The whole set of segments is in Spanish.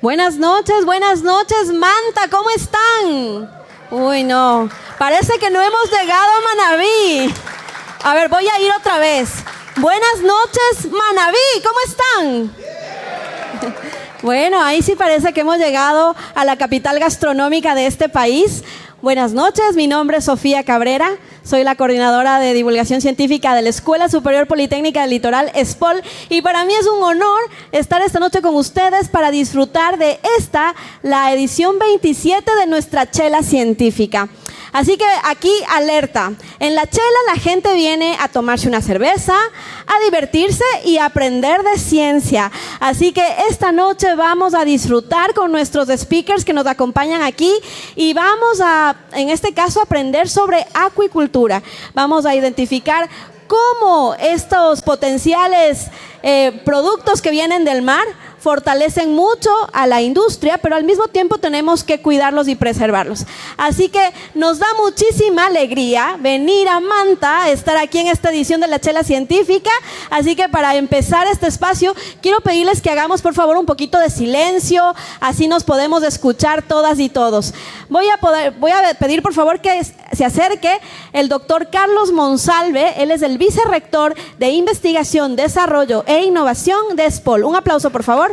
Buenas noches, Manta, ¿cómo están? Uy, no, parece que no hemos llegado a Manabí. A ver, voy a ir otra vez. Buenas noches, Manabí, ¿cómo están? Bueno, ahí sí parece que hemos llegado a la capital gastronómica de este país. Buenas noches, mi nombre es Sofía Cabrera, soy la coordinadora de divulgación científica de la Escuela Superior Politécnica del Litoral, ESPOL, y para mí es un honor estar esta noche con ustedes para disfrutar de la edición 27 de nuestra chela científica. Así que aquí, alerta, en la chela la gente viene a tomarse una cerveza, a divertirse y a aprender de ciencia. Así que esta noche vamos a disfrutar con nuestros speakers que nos acompañan aquí y vamos a, en este caso, aprender sobre acuicultura. Vamos a identificar cómo estos potenciales productos que vienen del mar fortalecen mucho a la industria, pero al mismo tiempo tenemos que cuidarlos y preservarlos. Así que nos da muchísima alegría venir a Manta, estar aquí en esta edición de la Chela Científica. Así que para empezar este espacio, quiero pedirles que hagamos por favor un poquito de silencio, así nos podemos escuchar todas y todos. Voy a pedir por favor que se acerque el doctor Carlos Monsalve. Él es el vicerrector de Investigación, Desarrollo e Innovación de ESPOL. Un aplauso por favor.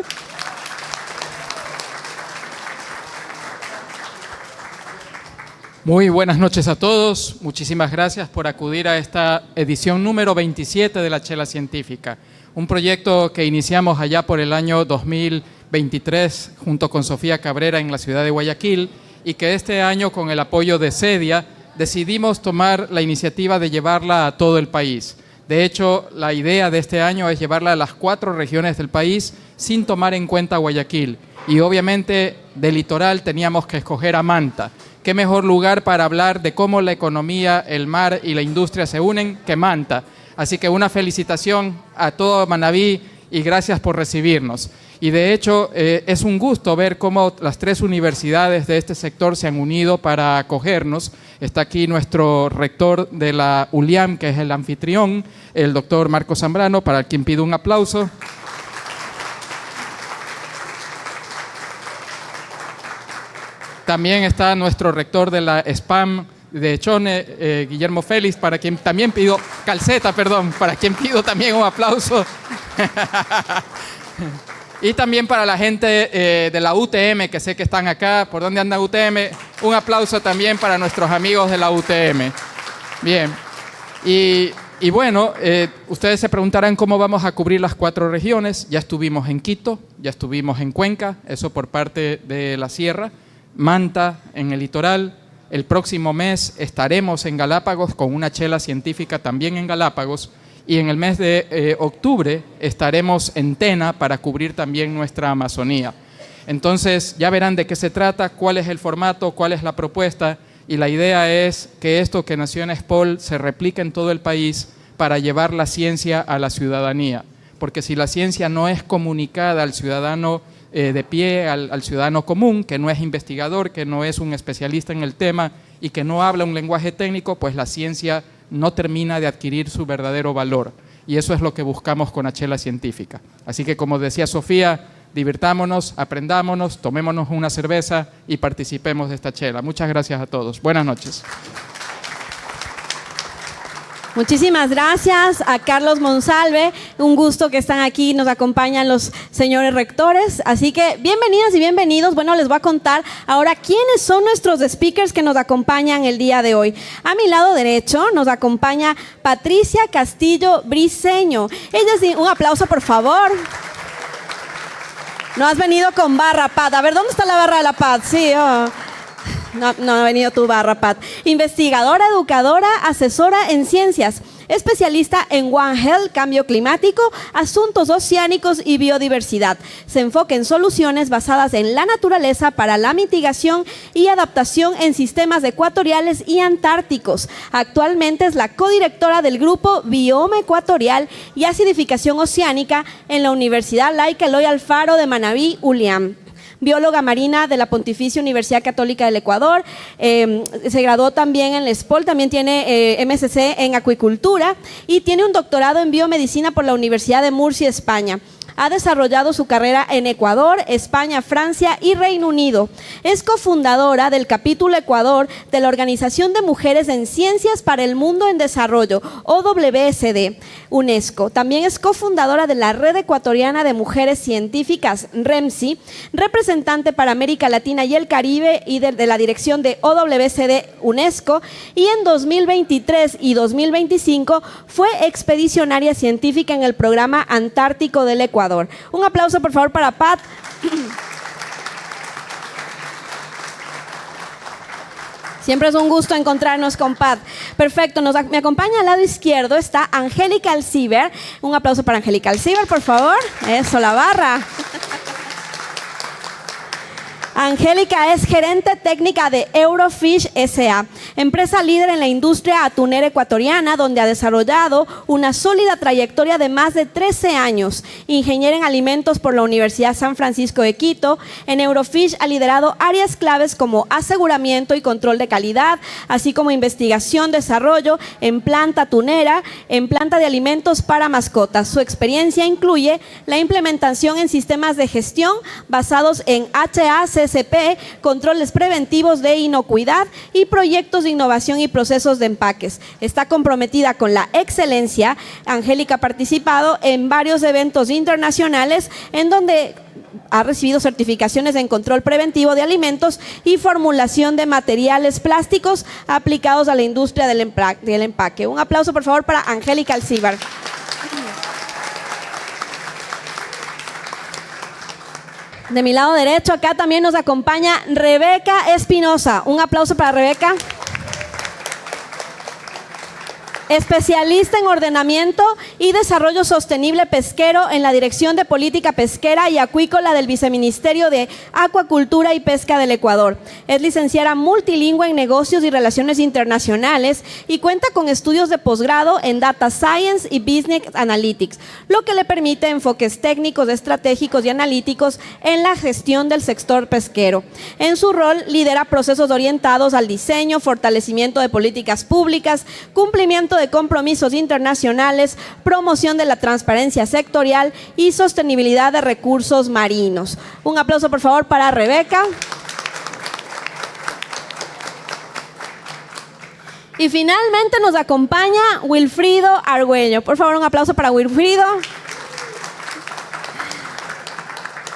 Muy buenas noches a todos. Muchísimas gracias por acudir a esta edición número 27 de la Chela Científica. Un proyecto que iniciamos allá por el año 2023 junto con Sofía Cabrera en la ciudad de Guayaquil y que este año, con el apoyo de CEDIA, decidimos tomar la iniciativa de llevarla a todo el país. De hecho, la idea de este año es llevarla a las 4 regiones del país sin tomar en cuenta Guayaquil. Y obviamente del litoral teníamos que escoger a Manta. ¿Qué mejor lugar para hablar de cómo la economía, el mar y la industria se unen que Manta? Así que una felicitación a todo Manabí y gracias por recibirnos. Y de hecho es un gusto ver cómo las 3 universidades de este sector se han unido para acogernos. Está aquí nuestro rector de la ULIAM, que es el anfitrión, el doctor Marco Zambrano, para quien pido un aplauso. También está nuestro rector de la SPAM de Chone, Guillermo Félix, para quien también pido, para quien pido también un aplauso. Y también para la gente de la UTM, que sé que están acá. ¿Por dónde anda UTM? Un aplauso también para nuestros amigos de la UTM. Bien. Y bueno, ustedes se preguntarán cómo vamos a cubrir las 4 regiones. Ya estuvimos en Quito, ya estuvimos en Cuenca, eso por parte de la sierra. Manta, en el litoral. El próximo mes estaremos en Galápagos con una chela científica también en Galápagos. Y en el mes de octubre estaremos en Tena para cubrir también nuestra Amazonía. Entonces ya verán de qué se trata, cuál es el formato, cuál es la propuesta. Y la idea es que esto que nació en ESPOL se replique en todo el país para llevar la ciencia a la ciudadanía. Porque si la ciencia no es comunicada al ciudadano de pie, al ciudadano común, que no es investigador, que no es un especialista en el tema y que no habla un lenguaje técnico, pues la ciencia no termina de adquirir su verdadero valor. Y eso es lo que buscamos con la Chela Científica. Así que, como decía Sofía, divirtámonos, aprendámonos, tomémonos una cerveza y participemos de esta chela. Muchas gracias a todos. Buenas noches. Muchísimas gracias a Carlos Monsalve, un gusto que están aquí, nos acompañan los señores rectores, así que bienvenidas y bienvenidos. Bueno, les voy a contar ahora quiénes son nuestros speakers que nos acompañan el día de hoy. A mi lado derecho nos acompaña Patricia Castillo Briceño. Ella es, un aplauso por favor. No has venido con barra, Pat. A ver, ¿dónde está la barra de la Pat? Sí, No ha venido tu barra, Pat. Investigadora, educadora, asesora en ciencias, especialista en One Health, cambio climático, asuntos oceánicos y biodiversidad. Se enfoca en soluciones basadas en la naturaleza para la mitigación y adaptación en sistemas ecuatoriales y antárticos. Actualmente es la codirectora del grupo Bioma Ecuatorial y Acidificación Oceánica en la Universidad Laica Eloy Alfaro de Manabí, ULIAM. Bióloga marina de la Pontificia Universidad Católica del Ecuador, se graduó también en la ESPOL, también tiene MSc en acuicultura y tiene un doctorado en biomedicina por la Universidad de Murcia, España. Ha desarrollado su carrera en Ecuador, España, Francia y Reino Unido. Es cofundadora del capítulo Ecuador de la Organización de Mujeres en Ciencias para el Mundo en Desarrollo, OWSD, UNESCO. También es cofundadora de la Red Ecuatoriana de Mujeres Científicas, REMCI, representante para América Latina y el Caribe y de la dirección de OWSD UNESCO, y en 2023 y 2025 fue expedicionaria científica en el programa Antártico del Ecuador. Un aplauso por favor para Pat. Siempre es un gusto encontrarnos con Pat. Perfecto, me acompaña al lado izquierdo está Angélica Alciver. Un aplauso para Angélica Alciver, por favor. Eso, la barra. Angélica es gerente técnica de Eurofish S.A., empresa líder en la industria atunera ecuatoriana, donde ha desarrollado una sólida trayectoria de más de 13 años. Ingeniera en alimentos por la Universidad San Francisco de Quito, en Eurofish ha liderado áreas claves como aseguramiento y control de calidad, así como investigación, desarrollo en planta atunera, en planta de alimentos para mascotas. Su experiencia incluye la implementación en sistemas de gestión basados en HACCP, controles preventivos de inocuidad y proyectos de innovación y procesos de empaques. Está comprometida con la excelencia. Angélica ha participado en varios eventos internacionales en donde ha recibido certificaciones en control preventivo de alimentos y formulación de materiales plásticos aplicados a la industria del empaque. Un aplauso por favor para Angélica Alciver. De mi lado derecho, acá también nos acompaña Rebeca Espinosa. Un aplauso para Rebeca. Especialista en ordenamiento y desarrollo sostenible pesquero en la Dirección de Política Pesquera y Acuícola del Viceministerio de Acuacultura y Pesca del Ecuador. Es licenciada multilingüe en negocios y relaciones internacionales y cuenta con estudios de posgrado en Data Science y Business Analytics, lo que le permite enfoques técnicos, estratégicos y analíticos en la gestión del sector pesquero. En su rol lidera procesos orientados al diseño, fortalecimiento de políticas públicas, cumplimiento de compromisos internacionales, promoción de la transparencia sectorial y sostenibilidad de recursos marinos. Un aplauso por favor para Rebeca. Y finalmente nos acompaña Wilfrido Argüello. Por favor, un aplauso para Wilfrido.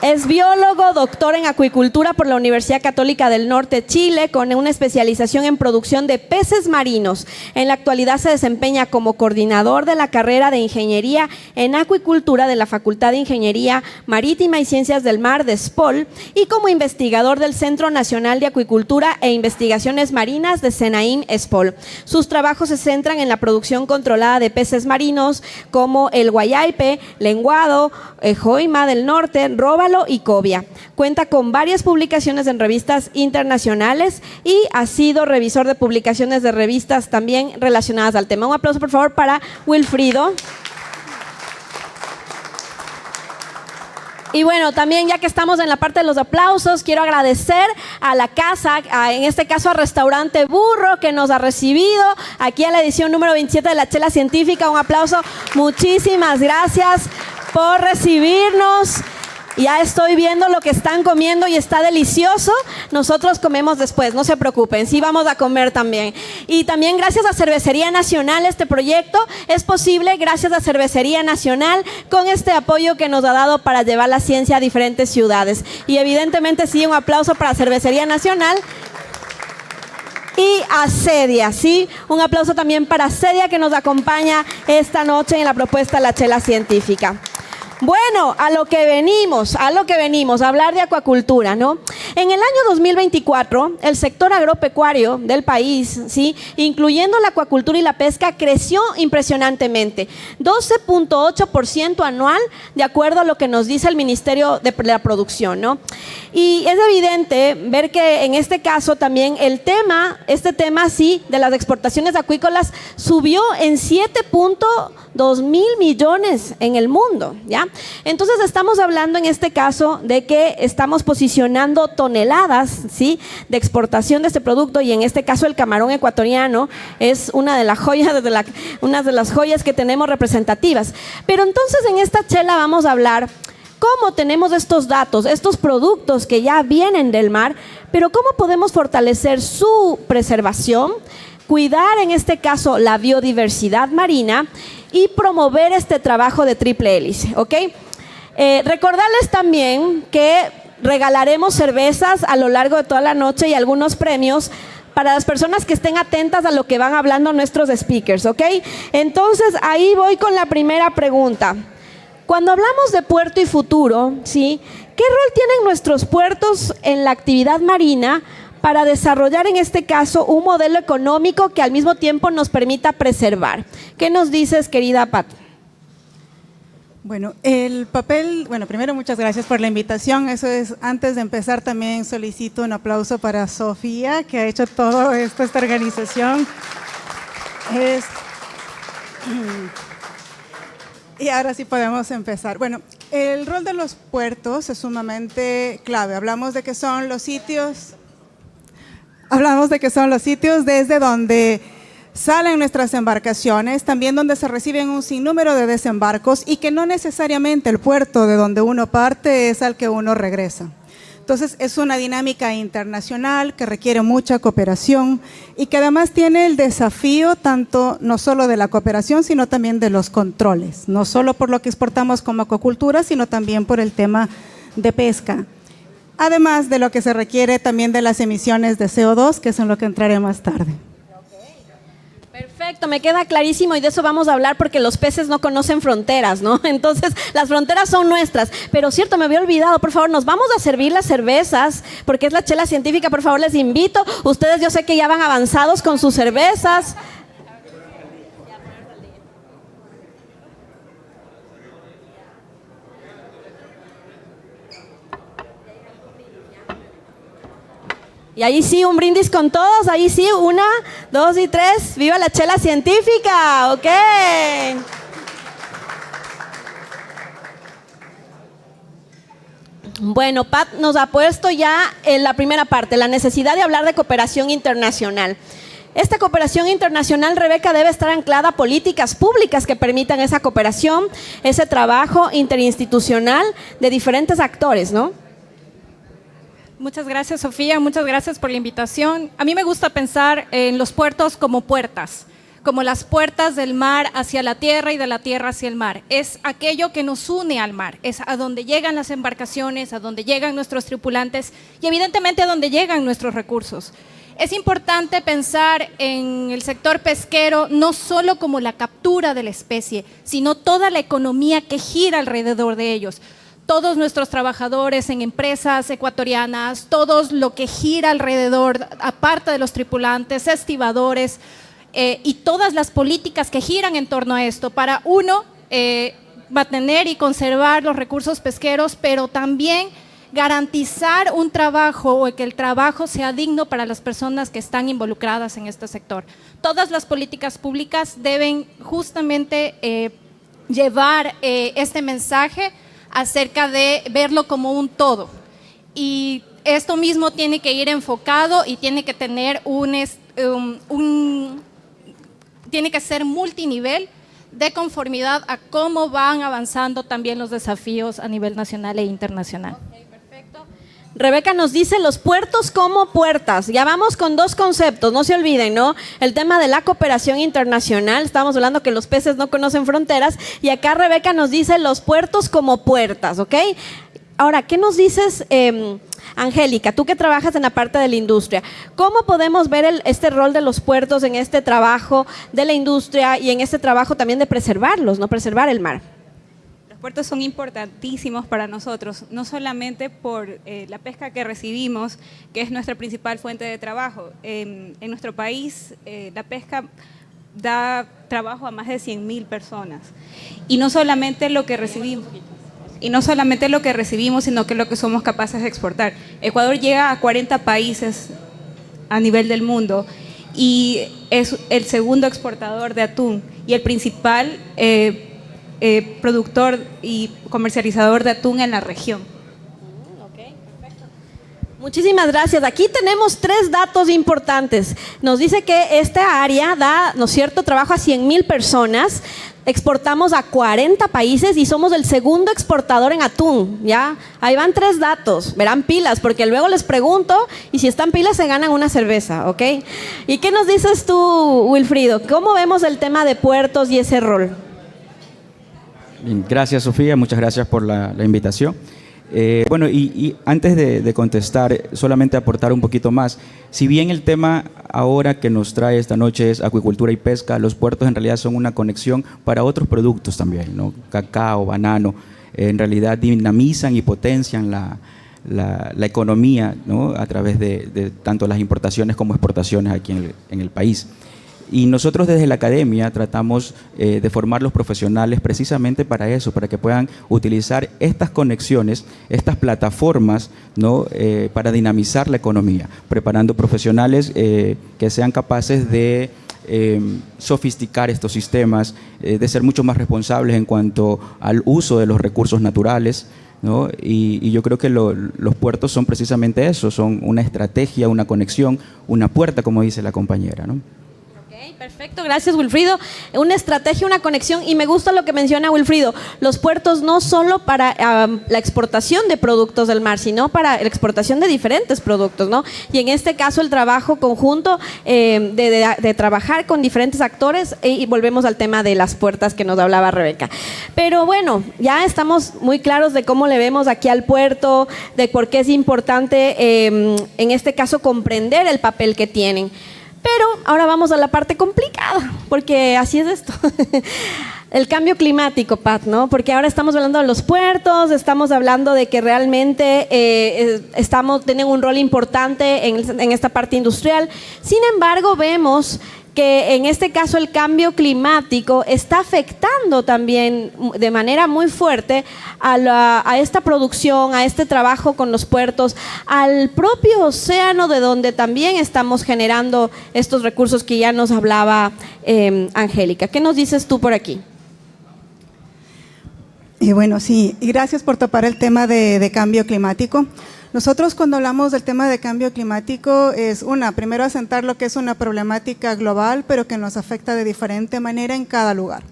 Es biólogo, doctor en acuicultura por la Universidad Católica del Norte, Chile, con una especialización en producción de peces marinos. En la actualidad se desempeña como coordinador de la carrera de Ingeniería en Acuicultura de la Facultad de Ingeniería Marítima y Ciencias del Mar de SPOL y como investigador del Centro Nacional de Acuicultura e Investigaciones Marinas de Senaín SPOL. Sus trabajos se centran en la producción controlada de peces marinos como el guayaipe, lenguado, joima del norte, róbalo y cobia. Cuenta con varias publicaciones en revistas internacionales y ha sido revisor de publicaciones de revistas también relacionadas al tema. Un aplauso por favor para Wilfrido. Y bueno, también ya que estamos en la parte de los aplausos, quiero agradecer a la casa, en este caso a Restaurante Burro, que nos ha recibido aquí a la edición número 27 de la Chela Científica. Un aplauso, muchísimas gracias por recibirnos. Ya estoy viendo lo que están comiendo y está delicioso. Nosotros comemos después, no se preocupen, sí vamos a comer también. Y también gracias a Cervecería Nacional, este proyecto es posible gracias a Cervecería Nacional con este apoyo que nos ha dado para llevar la ciencia a diferentes ciudades. Y evidentemente sí, un aplauso para Cervecería Nacional. Y a Cedia, ¿sí? Un aplauso también para Cedia que nos acompaña esta noche en la propuesta de la Chela Científica. Bueno, a lo que venimos, a hablar de acuacultura, ¿no? En el año 2024, el sector agropecuario del país, ¿sí?, incluyendo la acuacultura y la pesca, creció impresionantemente, 12.8% anual, de acuerdo a lo que nos dice el Ministerio de la Producción, ¿no? Y es evidente ver que en este caso también este tema, sí, de las exportaciones acuícolas subió en 7.2 mil millones en el mundo, ¿ya? Entonces estamos hablando en este caso de que estamos posicionando toneladas, ¿sí?, de exportación de este producto, y en este caso el camarón ecuatoriano es una de las joyas que tenemos representativas. Pero entonces en esta chela vamos a hablar cómo tenemos estos datos, estos productos que ya vienen del mar, pero cómo podemos fortalecer su preservación, cuidar en este caso la biodiversidad marina y promover este trabajo de triple hélice, ¿ok? Recordarles también que regalaremos cervezas a lo largo de toda la noche y algunos premios para las personas que estén atentas a lo que van hablando nuestros speakers, ¿ok? Entonces, ahí voy con la primera pregunta. Cuando hablamos de puerto y futuro, ¿sí? ¿Qué rol tienen nuestros puertos en la actividad marina para desarrollar, en este caso, un modelo económico que al mismo tiempo nos permita preservar? ¿Qué nos dices, querida Pat? Bueno, el papel, primero muchas gracias por la invitación. Eso es, antes de empezar también solicito un aplauso para Sofía, que ha hecho todo esto, esta organización. Y ahora sí podemos empezar. Bueno, el rol de los puertos es sumamente clave. Hablamos de que son los sitios desde donde salen nuestras embarcaciones, también donde se reciben un sinnúmero de desembarcos y que no necesariamente el puerto de donde uno parte es al que uno regresa. Entonces es una dinámica internacional que requiere mucha cooperación y que además tiene el desafío tanto no solo de la cooperación sino también de los controles, no solo por lo que exportamos como acuacultura sino también por el tema de pesca. Además de lo que se requiere también de las emisiones de CO2, que es en lo que entraré más tarde. Perfecto, me queda clarísimo y de eso vamos a hablar porque los peces no conocen fronteras, ¿no? Entonces, las fronteras son nuestras. Pero cierto, me había olvidado, por favor, nos vamos a servir las cervezas porque es la chela científica, por favor, les invito. Ustedes yo sé que ya van avanzados con sus cervezas. Y ahí sí, un brindis con todos, ahí sí, 1, 2 y 3, ¡viva la chela científica! ¡Ok! Bueno, Pat nos ha puesto ya en la primera parte, la necesidad de hablar de cooperación internacional. Esta cooperación internacional, Rebeca, debe estar anclada a políticas públicas que permitan esa cooperación, ese trabajo interinstitucional de diferentes actores, ¿no? Muchas gracias, Sofía. Muchas gracias por la invitación. A mí me gusta pensar en los puertos como puertas, como las puertas del mar hacia la tierra y de la tierra hacia el mar. Es aquello que nos une al mar, es a donde llegan las embarcaciones, a donde llegan nuestros tripulantes y evidentemente a donde llegan nuestros recursos. Es importante pensar en el sector pesquero no solo como la captura de la especie, sino toda la economía que gira alrededor de ellos. Todos nuestros trabajadores en empresas ecuatorianas, todo lo que gira alrededor, aparte de los tripulantes, estibadores y todas las políticas que giran en torno a esto, para uno, mantener y conservar los recursos pesqueros, pero también garantizar un trabajo o que el trabajo sea digno para las personas que están involucradas en este sector. Todas las políticas públicas deben justamente llevar este mensaje acerca de verlo como un todo. Y esto mismo tiene que ir enfocado y tiene que tener tiene que ser multinivel de conformidad a cómo van avanzando también los desafíos a nivel nacional e internacional. Okay, perfecto. Rebeca nos dice los puertos como puertas. Ya vamos con dos conceptos, no se olviden, ¿no? El tema de la cooperación internacional, estamos hablando que los peces no conocen fronteras, y acá Rebeca nos dice los puertos como puertas, ¿ok? Ahora, ¿qué nos dices, Angélica, tú que trabajas en la parte de la industria? ¿Cómo podemos ver este rol de los puertos en este trabajo de la industria y en este trabajo también de preservarlos, no preservar el mar? Los puertos son importantísimos para nosotros, no solamente por la pesca que recibimos, que es nuestra principal fuente de trabajo. En nuestro país, la pesca da trabajo a más de 100.000 personas. Y no solamente lo que recibimos, sino que lo que somos capaces de exportar. Ecuador llega a 40 países a nivel del mundo y es el segundo exportador de atún y el principal productor y comercializador de atún en la región. Okay, perfecto. Muchísimas gracias. Aquí tenemos 3 datos importantes. Nos dice que esta área da, ¿no es cierto?, trabajo a 100.000 personas. exportamos a 40 países y somos el segundo exportador en atún, ¿ya? Ahí van 3 datos, verán pilas, porque luego les pregunto y si están pilas se ganan una cerveza, ¿ok? ¿Y qué nos dices tú, Wilfrido? ¿Cómo vemos el tema de puertos y ese rol? Bien, gracias, Sofía, muchas gracias por la invitación. Bueno, y antes de contestar, solamente aportar un poquito más. Si bien el tema ahora que nos trae esta noche es acuicultura y pesca, los puertos en realidad son una conexión para otros productos también, ¿no? Cacao, banano, en realidad dinamizan y potencian la economía, ¿no? A través de tanto las importaciones como exportaciones aquí en el país. Y nosotros desde la academia tratamos de formar los profesionales precisamente para eso, para que puedan utilizar estas conexiones, estas plataformas, ¿no? Para dinamizar la economía, preparando profesionales que sean capaces de sofisticar estos sistemas, de ser mucho más responsables en cuanto al uso de los recursos naturales, ¿no? Y yo creo que los puertos son precisamente eso, son una estrategia, una conexión, una puerta, como dice la compañera, ¿no? Perfecto, gracias Wilfrido. Una estrategia, una conexión, y me gusta lo que menciona Wilfrido. Los puertos no solo para la exportación de productos del mar, sino para la exportación de diferentes productos, ¿no? Y en este caso el trabajo conjunto de trabajar con diferentes actores, y volvemos al tema de las puertas que nos hablaba Rebeca. Pero bueno, ya estamos muy claros de cómo le vemos aquí al puerto, de por qué es importante en este caso comprender el papel que tienen. Pero ahora vamos a la parte complicada, porque así es esto. El cambio climático, Pat, ¿no? Porque ahora estamos hablando de los puertos, estamos hablando de que realmente tienen un rol importante en esta parte industrial. Sin embargo, vemos que en este caso el cambio climático está afectando también de manera muy fuerte a esta producción, a este trabajo con los puertos, al propio océano de donde también estamos generando estos recursos que ya nos hablaba Angélica. ¿Qué nos dices tú por aquí? Y bueno, sí, y gracias por topar el tema de cambio climático. Nosotros cuando hablamos del tema de cambio climático es primero asentar lo que es una problemática global, pero que nos afecta de diferente manera en cada lugar.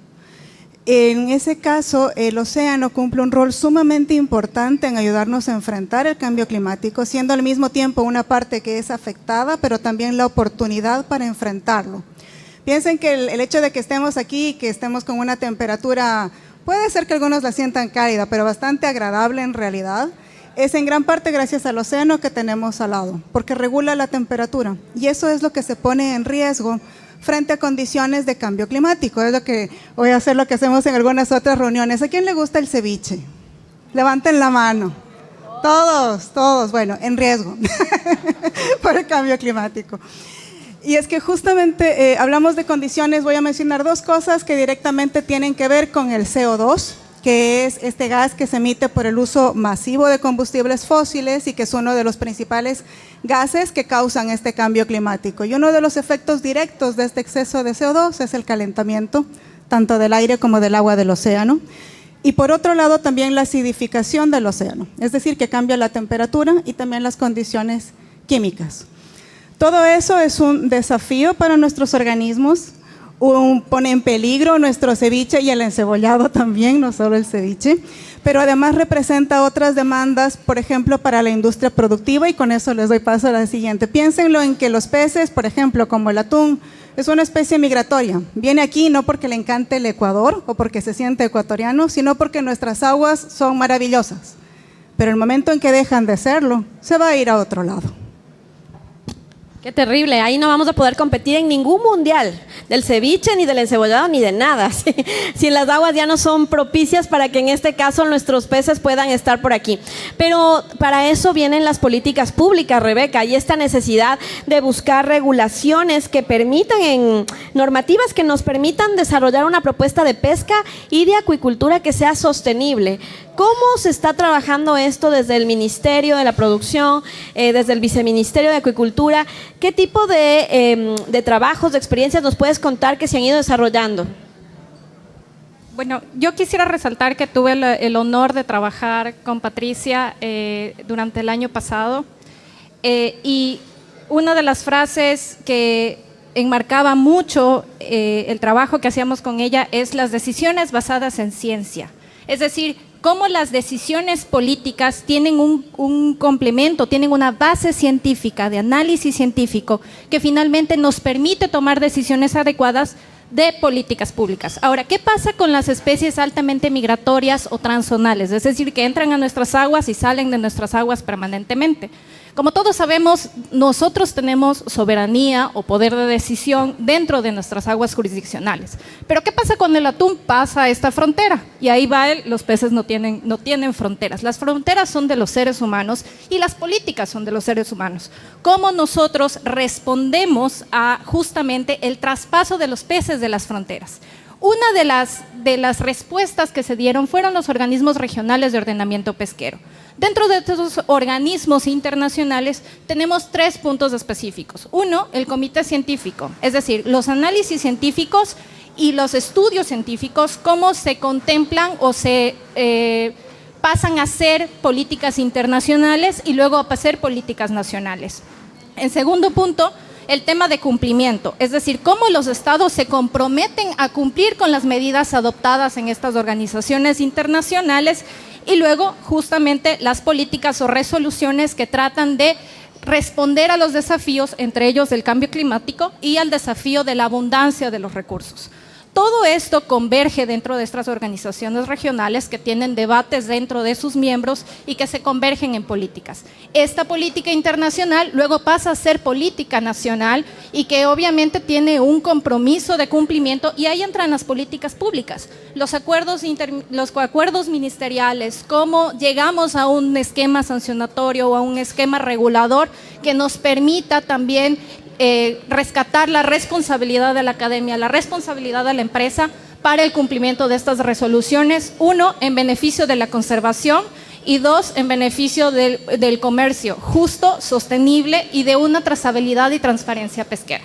En ese caso, el océano cumple un rol sumamente importante en ayudarnos a enfrentar el cambio climático, siendo al mismo tiempo una parte que es afectada, pero también la oportunidad para enfrentarlo. Piensen que el hecho de que estemos aquí, que estemos con una temperatura, puede ser que algunos la sientan cálida, pero bastante agradable en realidad, es en gran parte gracias al océano que tenemos al lado, porque regula la temperatura y eso es lo que se pone en riesgo frente a condiciones de cambio climático. Es lo que voy a hacer, lo que hacemos en algunas otras reuniones. ¿A quién le gusta el ceviche? Levanten la mano. Todos, bueno, en riesgo por el cambio climático. Y es que justamente hablamos de condiciones, voy a mencionar 2 cosas que directamente tienen que ver con el CO2, que es este gas que se emite por el uso masivo de combustibles fósiles y que es uno de los principales gases que causan este cambio climático. Y uno de los efectos directos de este exceso de CO2 es el calentamiento, tanto del aire como del agua del océano. Y por otro lado también la acidificación del océano, es decir, que cambia la temperatura y también las condiciones químicas. Todo eso es un desafío para nuestros organismos. Pone en peligro nuestro ceviche y el encebollado también, no solo el ceviche, pero además representa otras demandas, por ejemplo, para la industria productiva, y con eso les doy paso a la siguiente. Piénsenlo en que los peces, por ejemplo, como el atún, es una especie migratoria. Viene aquí no porque le encante el Ecuador o porque se siente ecuatoriano, sino porque nuestras aguas son maravillosas. Pero el momento en que dejan de serlo, se va a ir a otro lado. Qué terrible, ahí no vamos a poder competir en ningún mundial, del ceviche, ni del encebollado, ni de nada, ¿sí? Si las aguas ya no son propicias para que en este caso nuestros peces puedan estar por aquí. Pero para eso vienen las políticas públicas, Rebeca, y esta necesidad de buscar regulaciones que permitan, normativas que nos permitan desarrollar una propuesta de pesca y de acuicultura que sea sostenible. ¿Cómo se está trabajando esto desde el Ministerio de la Producción, desde el Viceministerio de Acuicultura? ¿Qué tipo de trabajos, de experiencias nos puedes contar que se han ido desarrollando? Bueno, yo quisiera resaltar que tuve el honor de trabajar con Patricia durante el año pasado y una de las frases que enmarcaba mucho el trabajo que hacíamos con ella es las decisiones basadas en ciencia. Es decir, cómo las decisiones políticas tienen un complemento, tienen una base científica, de análisis científico, que finalmente nos permite tomar decisiones adecuadas de políticas públicas. Ahora, ¿qué pasa con las especies altamente migratorias o transzonales? Es decir, que entran a nuestras aguas y salen de nuestras aguas permanentemente. Como todos sabemos, nosotros tenemos soberanía o poder de decisión dentro de nuestras aguas jurisdiccionales. Pero ¿qué pasa cuando el atún pasa a esta frontera? Y ahí va él, los peces no tienen fronteras. Las fronteras son de los seres humanos y las políticas son de los seres humanos. ¿Cómo nosotros respondemos a justamente el traspaso de los peces de las fronteras? Una de las respuestas que se dieron fueron los organismos regionales de ordenamiento pesquero. Dentro de estos organismos internacionales tenemos 3 puntos específicos. Uno, el comité científico, es decir, los análisis científicos y los estudios científicos, cómo se contemplan o se pasan a ser políticas internacionales y luego a ser políticas nacionales. En segundo punto, el tema de cumplimiento, es decir, cómo los estados se comprometen a cumplir con las medidas adoptadas en estas organizaciones internacionales y luego justamente las políticas o resoluciones que tratan de responder a los desafíos, entre ellos el cambio climático y al desafío de la abundancia de los recursos. Todo esto converge dentro de estas organizaciones regionales que tienen debates dentro de sus miembros y que se convergen en políticas. Esta política internacional luego pasa a ser política nacional y que obviamente tiene un compromiso de cumplimiento y ahí entran las políticas públicas, los acuerdos ministeriales, cómo llegamos a un esquema sancionatorio o a un esquema regulador que nos permita también rescatar la responsabilidad de la academia, la responsabilidad de la empresa para el cumplimiento de estas resoluciones, 1, en beneficio de la conservación y 2, en beneficio del comercio justo, sostenible y de una trazabilidad y transparencia pesquera.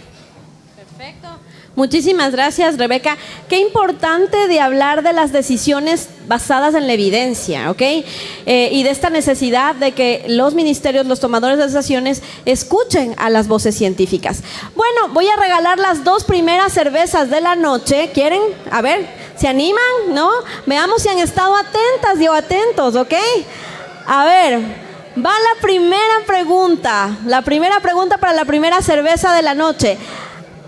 Perfecto. Muchísimas gracias, Rebeca. Qué importante de hablar de las decisiones basadas en la evidencia, ¿ok? Y de esta necesidad de que los ministerios, los tomadores de decisiones, escuchen a las voces científicas. Bueno, voy a regalar las 2 primeras cervezas de la noche. ¿Quieren? A ver, ¿se animan? ¿No? Veamos si han estado atentas o atentos, ¿ok? A ver, va la primera pregunta. La primera pregunta para la primera cerveza de la noche.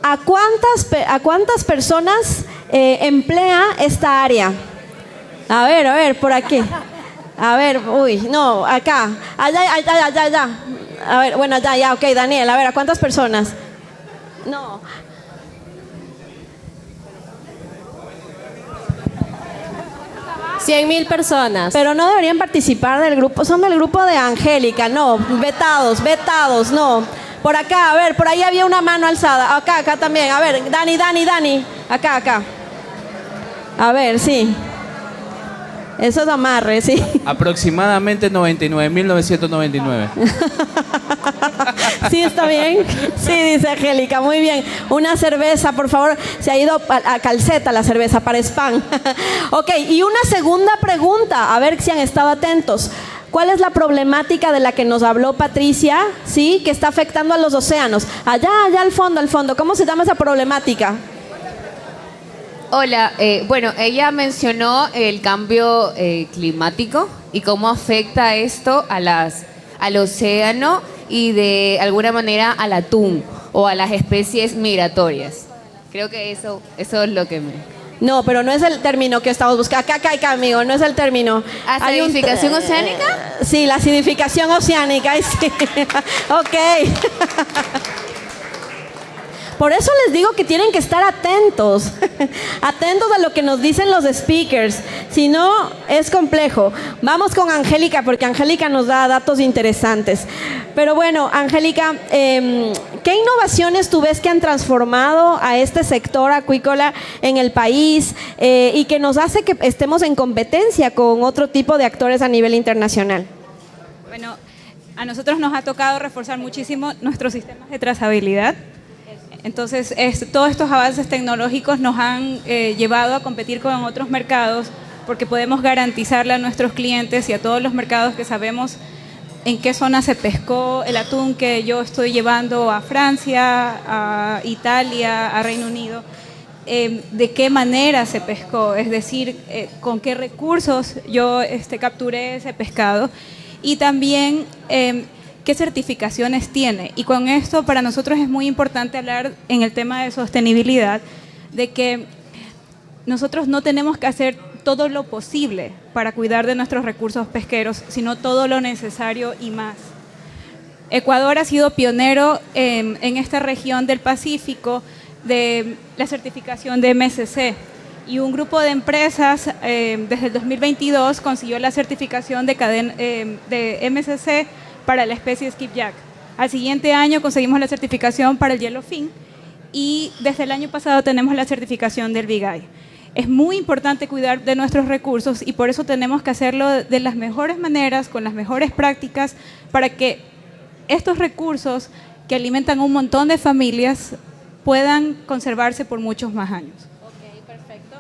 ¿A cuántas personas emplea esta área? A ver, por aquí. A ver, uy, no, acá. Allá. A ver, bueno, ya, ok, Daniel, a ver, ¿a cuántas personas? No. $100,000 personas. Pero no deberían participar del grupo, son del grupo de Angélica, no, vetados, no. Por acá, a ver, por ahí había una mano alzada. Acá también. A ver, Dani. Acá. A ver, sí. Eso es amarre, sí. Aproximadamente 99.999. Sí, está bien. Sí, dice Angélica, muy bien. Una cerveza, por favor. Se ha ido a calceta la cerveza para spam. Ok, y una segunda pregunta, a ver si han estado atentos. ¿Cuál es la problemática de la que nos habló Patricia, sí, que está afectando a los océanos? Allá al fondo. ¿Cómo se llama esa problemática? Hola, bueno, ella mencionó el cambio climático y cómo afecta esto al océano y de alguna manera al atún o a las especies migratorias. Creo que eso es lo que me... No, pero no es el término que estamos buscando. Acá, amigo, no es el término. ¿Acidificación oceánica? Sí, la acidificación oceánica. Sí. Ok. Por eso les digo que tienen que estar atentos. Atentos a lo que nos dicen los speakers. Si no, es complejo. Vamos con Angélica, porque Angélica nos da datos interesantes. Pero bueno, Angélica, ¿qué innovaciones tú ves que han transformado a este sector acuícola en el país y que nos hace que estemos en competencia con otro tipo de actores a nivel internacional? Bueno, a nosotros nos ha tocado reforzar muchísimo nuestros sistemas de trazabilidad. Entonces, todos estos avances tecnológicos nos han llevado a competir con otros mercados porque podemos garantizarle a nuestros clientes y a todos los mercados que sabemos en qué zona se pescó el atún que yo estoy llevando a Francia, a Italia, a Reino Unido, de qué manera se pescó, es decir, con qué recursos yo capturé ese pescado, y también qué certificaciones tiene. Y con esto para nosotros es muy importante hablar en el tema de sostenibilidad, de que nosotros no tenemos que hacer todo lo posible para cuidar de nuestros recursos pesqueros, sino todo lo necesario y más. Ecuador ha sido pionero en esta región del Pacífico de la certificación de MSC, y un grupo de empresas desde el 2022 consiguió la certificación de MSC para la especie skipjack. Al siguiente año conseguimos la certificación para el yellowfin, y desde el año pasado tenemos la certificación del bigay. Es muy importante cuidar de nuestros recursos, y por eso tenemos que hacerlo de las mejores maneras, con las mejores prácticas, para que estos recursos que alimentan a un montón de familias puedan conservarse por muchos más años. Ok, perfecto.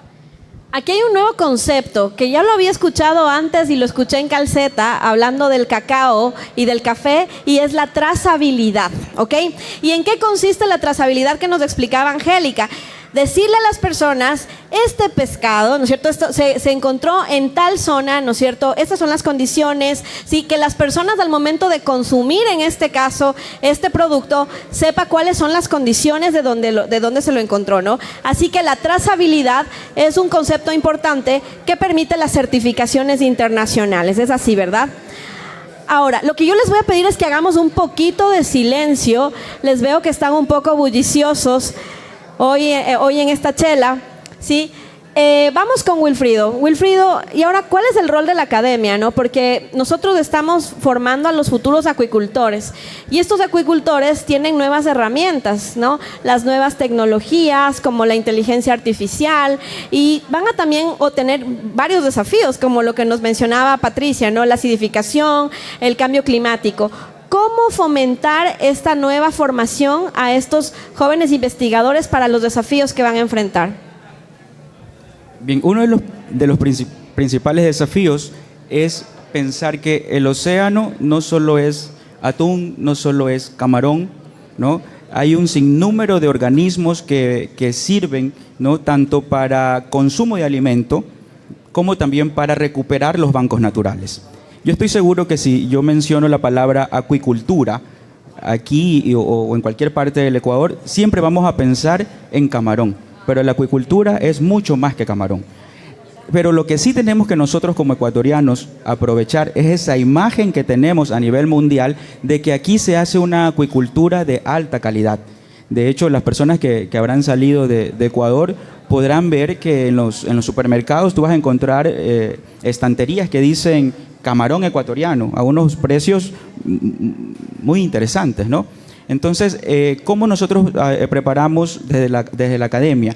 Aquí hay un nuevo concepto que ya lo había escuchado antes y lo escuché en Calceta hablando del cacao y del café, y es la trazabilidad, ¿ok? ¿Y en qué consiste la trazabilidad que nos explicaba Angélica? Decirle a las personas, este pescado, ¿no es cierto? Esto se encontró en tal zona, ¿no es cierto? Estas son las condiciones, ¿sí? Que las personas al momento de consumir, en este caso, este producto, sepa cuáles son las condiciones de donde se lo encontró, ¿no? Así que la trazabilidad es un concepto importante que permite las certificaciones internacionales. Es así, ¿verdad? Ahora, lo que yo les voy a pedir es que hagamos un poquito de silencio. Les veo que están un poco bulliciosos hoy en esta chela, ¿sí? Vamos con Wilfrido. Wilfrido, y ahora, ¿cuál es el rol de la academia, no? Porque nosotros estamos formando a los futuros acuicultores, y estos acuicultores tienen nuevas herramientas, ¿no? Las nuevas tecnologías, como la inteligencia artificial, y van a también tener varios desafíos, como lo que nos mencionaba Patricia, ¿no? La acidificación, el cambio climático. ¿Cómo fomentar esta nueva formación a estos jóvenes investigadores para los desafíos que van a enfrentar? Bien, uno de los principales desafíos es pensar que el océano no solo es atún, no solo es camarón, ¿no? Hay un sinnúmero de organismos que sirven, ¿no? Tanto para consumo de alimento como también para recuperar los bancos naturales. Yo estoy seguro que si yo menciono la palabra acuicultura aquí o en cualquier parte del Ecuador, siempre vamos a pensar en camarón, pero la acuicultura es mucho más que camarón. Pero lo que sí tenemos que nosotros como ecuatorianos aprovechar es esa imagen que tenemos a nivel mundial de que aquí se hace una acuicultura de alta calidad. De hecho, las personas que habrán salido de Ecuador podrán ver que en los supermercados tú vas a encontrar estanterías que dicen camarón ecuatoriano a unos precios muy interesantes, ¿no? Entonces, ¿cómo nosotros preparamos desde la academia?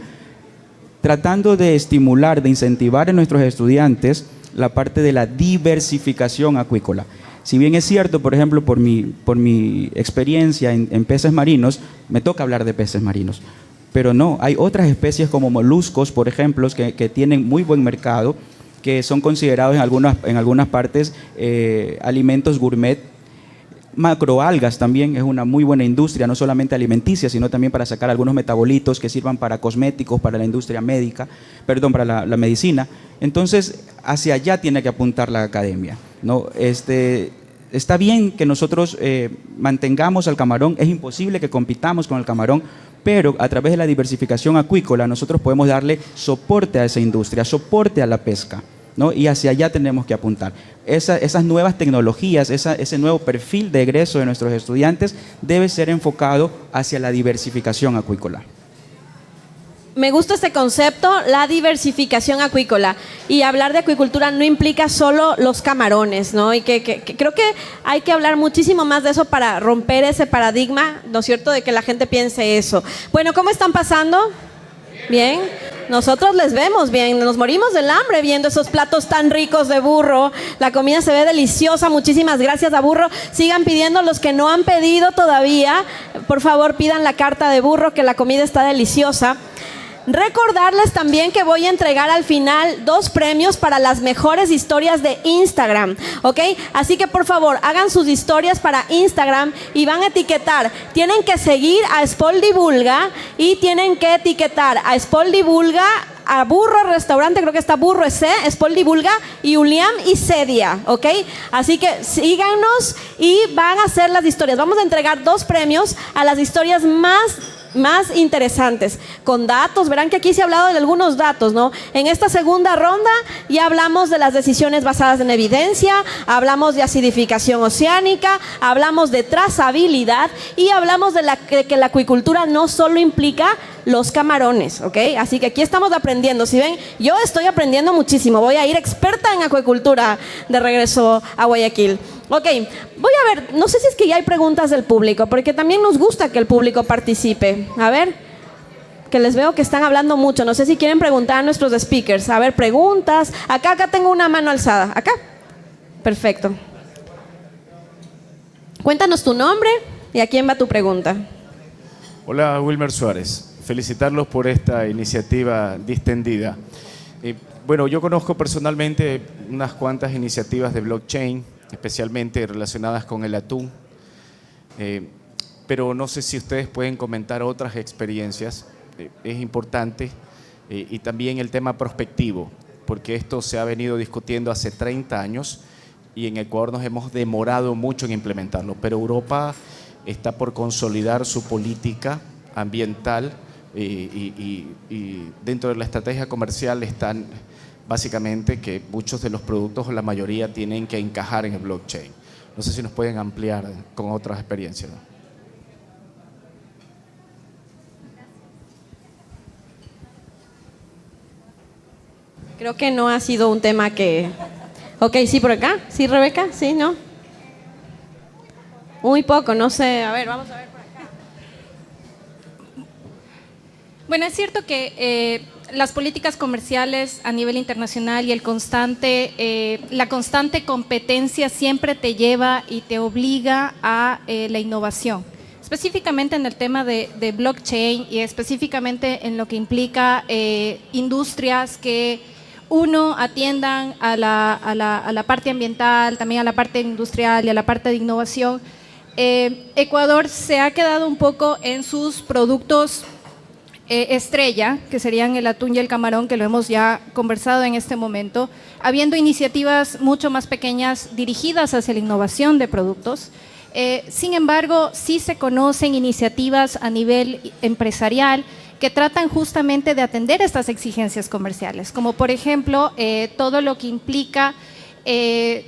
Tratando de estimular, de incentivar en nuestros estudiantes la parte de la diversificación acuícola. Si bien es cierto, por ejemplo, por mi experiencia en peces marinos, me toca hablar de peces marinos, pero no, hay otras especies como moluscos, por ejemplo, que tienen muy buen mercado, que son considerados en algunas partes alimentos gourmet. Macroalgas también es una muy buena industria, no solamente alimenticia, sino también para sacar algunos metabolitos que sirvan para cosméticos, para la industria médica, para la medicina. Entonces, hacia allá tiene que apuntar la academia, ¿no? Está bien que nosotros mantengamos al camarón, es imposible que compitamos con el camarón, pero a través de la diversificación acuícola nosotros podemos darle soporte a esa industria, soporte a la pesca, ¿no? Y hacia allá tenemos que apuntar. Esas nuevas tecnologías, ese nuevo perfil de egreso de nuestros estudiantes debe ser enfocado hacia la diversificación acuícola. Me gusta este concepto, la diversificación acuícola. Y hablar de acuicultura no implica solo los camarones, ¿no? Y que creo que hay que hablar muchísimo más de eso para romper ese paradigma, ¿no es cierto?, de que la gente piense eso. Bueno, ¿cómo están pasando? Bien. Nosotros les vemos bien, nos morimos del hambre viendo esos platos tan ricos de burro. La comida se ve deliciosa, muchísimas gracias a Burro. Sigan pidiendo los que no han pedido todavía. Por favor, pidan la carta de Burro, que la comida está deliciosa. Recordarles también que voy a entregar al final 2 premios para las mejores historias de Instagram, ¿ok? Así que por favor, hagan sus historias para Instagram y van a etiquetar. Tienen que seguir a Spol Divulga y tienen que etiquetar a Spol Divulga, a Burro Restaurante, creo que está Burro S, Spol Divulga, y Uliam y Cedia, ¿ok? Así que síganos y van a hacer las historias. Vamos a entregar 2 premios a las historias más interesantes, con datos. Verán que aquí se ha hablado de algunos datos, ¿no? En esta segunda ronda ya hablamos de las decisiones basadas en evidencia, hablamos de acidificación oceánica, hablamos de trazabilidad y hablamos de que la acuicultura no solo implica los camarones, ¿ok? Así que aquí estamos aprendiendo. Si ven, yo estoy aprendiendo muchísimo. Voy a ir experta en acuicultura de regreso a Guayaquil. Ok, voy a ver, no sé si es que ya hay preguntas del público, porque también nos gusta que el público participe. A ver, que les veo que están hablando mucho. No sé si quieren preguntar a nuestros speakers. A ver, preguntas. Acá tengo una mano alzada. Acá. Perfecto. Cuéntanos tu nombre y a quién va tu pregunta. Hola, Wilmer Suárez. Felicitarlos por esta iniciativa distendida. Bueno, yo conozco personalmente unas cuantas iniciativas de blockchain, especialmente relacionadas con el atún, pero no sé si ustedes pueden comentar otras experiencias. Es importante, y también el tema prospectivo, porque esto se ha venido discutiendo hace 30 años y en Ecuador nos hemos demorado mucho en implementarlo, pero Europa está por consolidar su política ambiental y dentro de la estrategia comercial están básicamente que muchos de los productos o la mayoría tienen que encajar en el blockchain. No sé si nos pueden ampliar con otras experiencias, ¿no? Creo que no ha sido un tema que... Ok, sí, por acá. Sí, Rebeca, sí, ¿no? Muy poco, no sé. A ver, vamos a ver por acá. Bueno, es cierto que las políticas comerciales a nivel internacional y la constante competencia siempre te lleva y te obliga a la innovación. Específicamente en el tema de blockchain y específicamente en lo que implica industrias que atiendan a la parte ambiental, también a la parte industrial y a la parte de innovación. Ecuador se ha quedado un poco en sus productos estrella, que serían el atún y el camarón, que lo hemos ya conversado en este momento, habiendo iniciativas mucho más pequeñas dirigidas hacia la innovación de productos. Sin embargo, sí se conocen iniciativas a nivel empresarial que tratan justamente de atender estas exigencias comerciales, como por ejemplo todo lo que implica el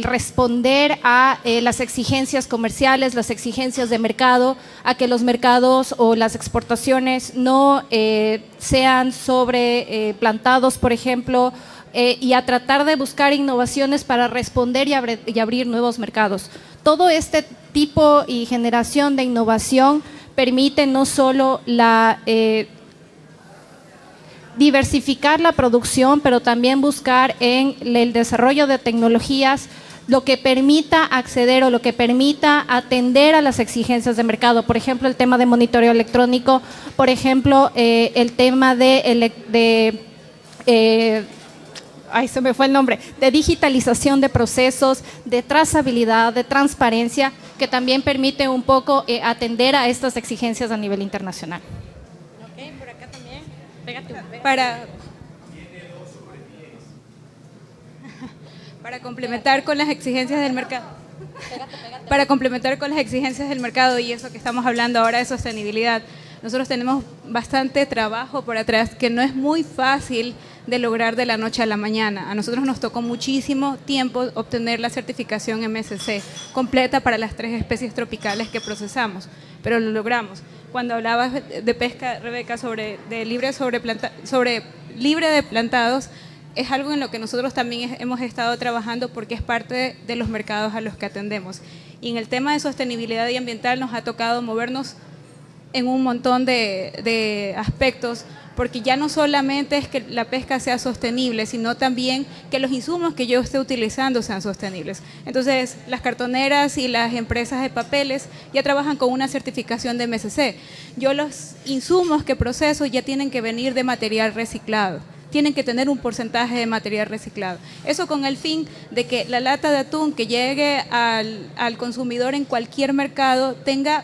responder a las exigencias comerciales, las exigencias de mercado, a que los mercados o las exportaciones no sean sobreplantados, por ejemplo, y a tratar de buscar innovaciones para responder y abrir nuevos mercados. Todo este tipo y generación de innovación permite no solo diversificar la producción, pero también buscar en el desarrollo de tecnologías lo que permita acceder o lo que permita atender a las exigencias de mercado. Por ejemplo, el tema de monitoreo electrónico, por ejemplo, el tema de se me fue el nombre, de digitalización de procesos, de trazabilidad, de transparencia, que también permite un poco atender a estas exigencias a nivel internacional. Ok, por acá también. Para complementar con las exigencias del mercado. Para complementar con las exigencias del mercado y eso que estamos hablando ahora de sostenibilidad, nosotros tenemos bastante trabajo por atrás que no es muy fácil de lograr de la noche a la mañana. A nosotros nos tocó muchísimo tiempo obtener la certificación MSC completa para las 3 especies tropicales que procesamos, pero lo logramos. Cuando hablabas de pesca, Rebeca, sobre libre de plantados, es algo en lo que nosotros también hemos estado trabajando porque es parte de los mercados a los que atendemos. Y en el tema de sostenibilidad y ambiental nos ha tocado movernos en un montón de aspectos, porque ya no solamente es que la pesca sea sostenible, sino también que los insumos que yo esté utilizando sean sostenibles. Entonces, las cartoneras y las empresas de papeles ya trabajan con una certificación de MSC. Yo los insumos que proceso ya tienen que venir de material reciclado, tienen que tener un porcentaje de material reciclado. Eso con el fin de que la lata de atún que llegue al consumidor en cualquier mercado tenga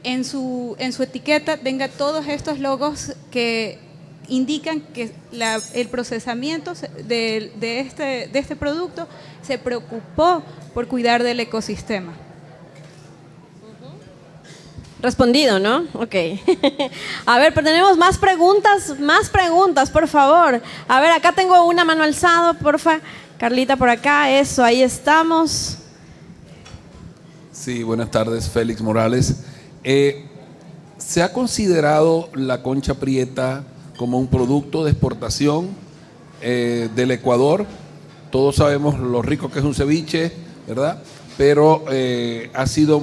en su etiqueta, tenga todos estos logos que indican que el procesamiento de este producto se preocupó por cuidar del ecosistema. Respondido, ¿no? Ok. A ver, pero tenemos más preguntas, por favor. A ver, acá tengo una mano alzada, porfa. Carlita por acá, eso, ahí estamos. Sí, buenas tardes, Félix Morales. ¿Se ha considerado la concha prieta como un producto de exportación del Ecuador? Todos sabemos lo rico que es un ceviche, ¿verdad? Pero ha sido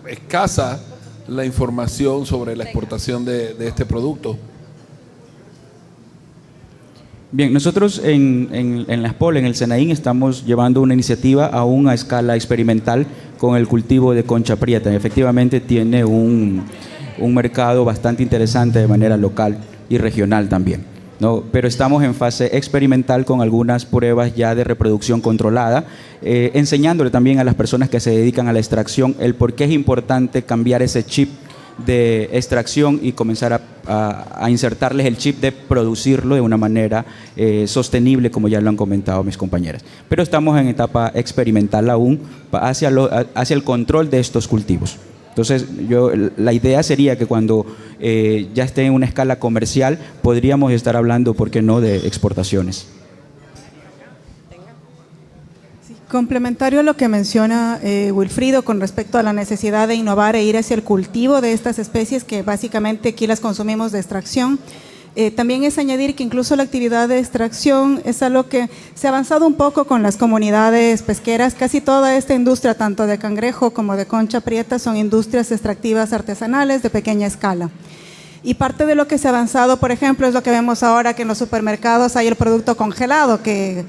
escasa la información sobre la exportación de este producto. Bien, nosotros en la SPOL, en el SENAIN, estamos llevando una iniciativa aún a escala experimental con el cultivo de concha prieta. Efectivamente tiene un mercado bastante interesante de manera local y regional también, ¿no? Pero estamos en fase experimental con algunas pruebas ya de reproducción controlada, enseñándole también a las personas que se dedican a la extracción el por qué es importante cambiar ese chip de extracción y comenzar a insertarles el chip de producirlo de una manera sostenible, como ya lo han comentado mis compañeras. Pero estamos en etapa experimental aún hacia el control de estos cultivos. Entonces, la idea sería que cuando ya esté en una escala comercial, podríamos estar hablando, ¿por qué no?, de exportaciones. Complementario a lo que menciona Wilfrido con respecto a la necesidad de innovar e ir hacia el cultivo de estas especies que básicamente aquí las consumimos de extracción. También es añadir que incluso la actividad de extracción es algo que se ha avanzado un poco con las comunidades pesqueras. Casi toda esta industria, tanto de cangrejo como de concha prieta, son industrias extractivas artesanales de pequeña escala. Y parte de lo que se ha avanzado, por ejemplo, es lo que vemos ahora, que en los supermercados hay el producto congelado, que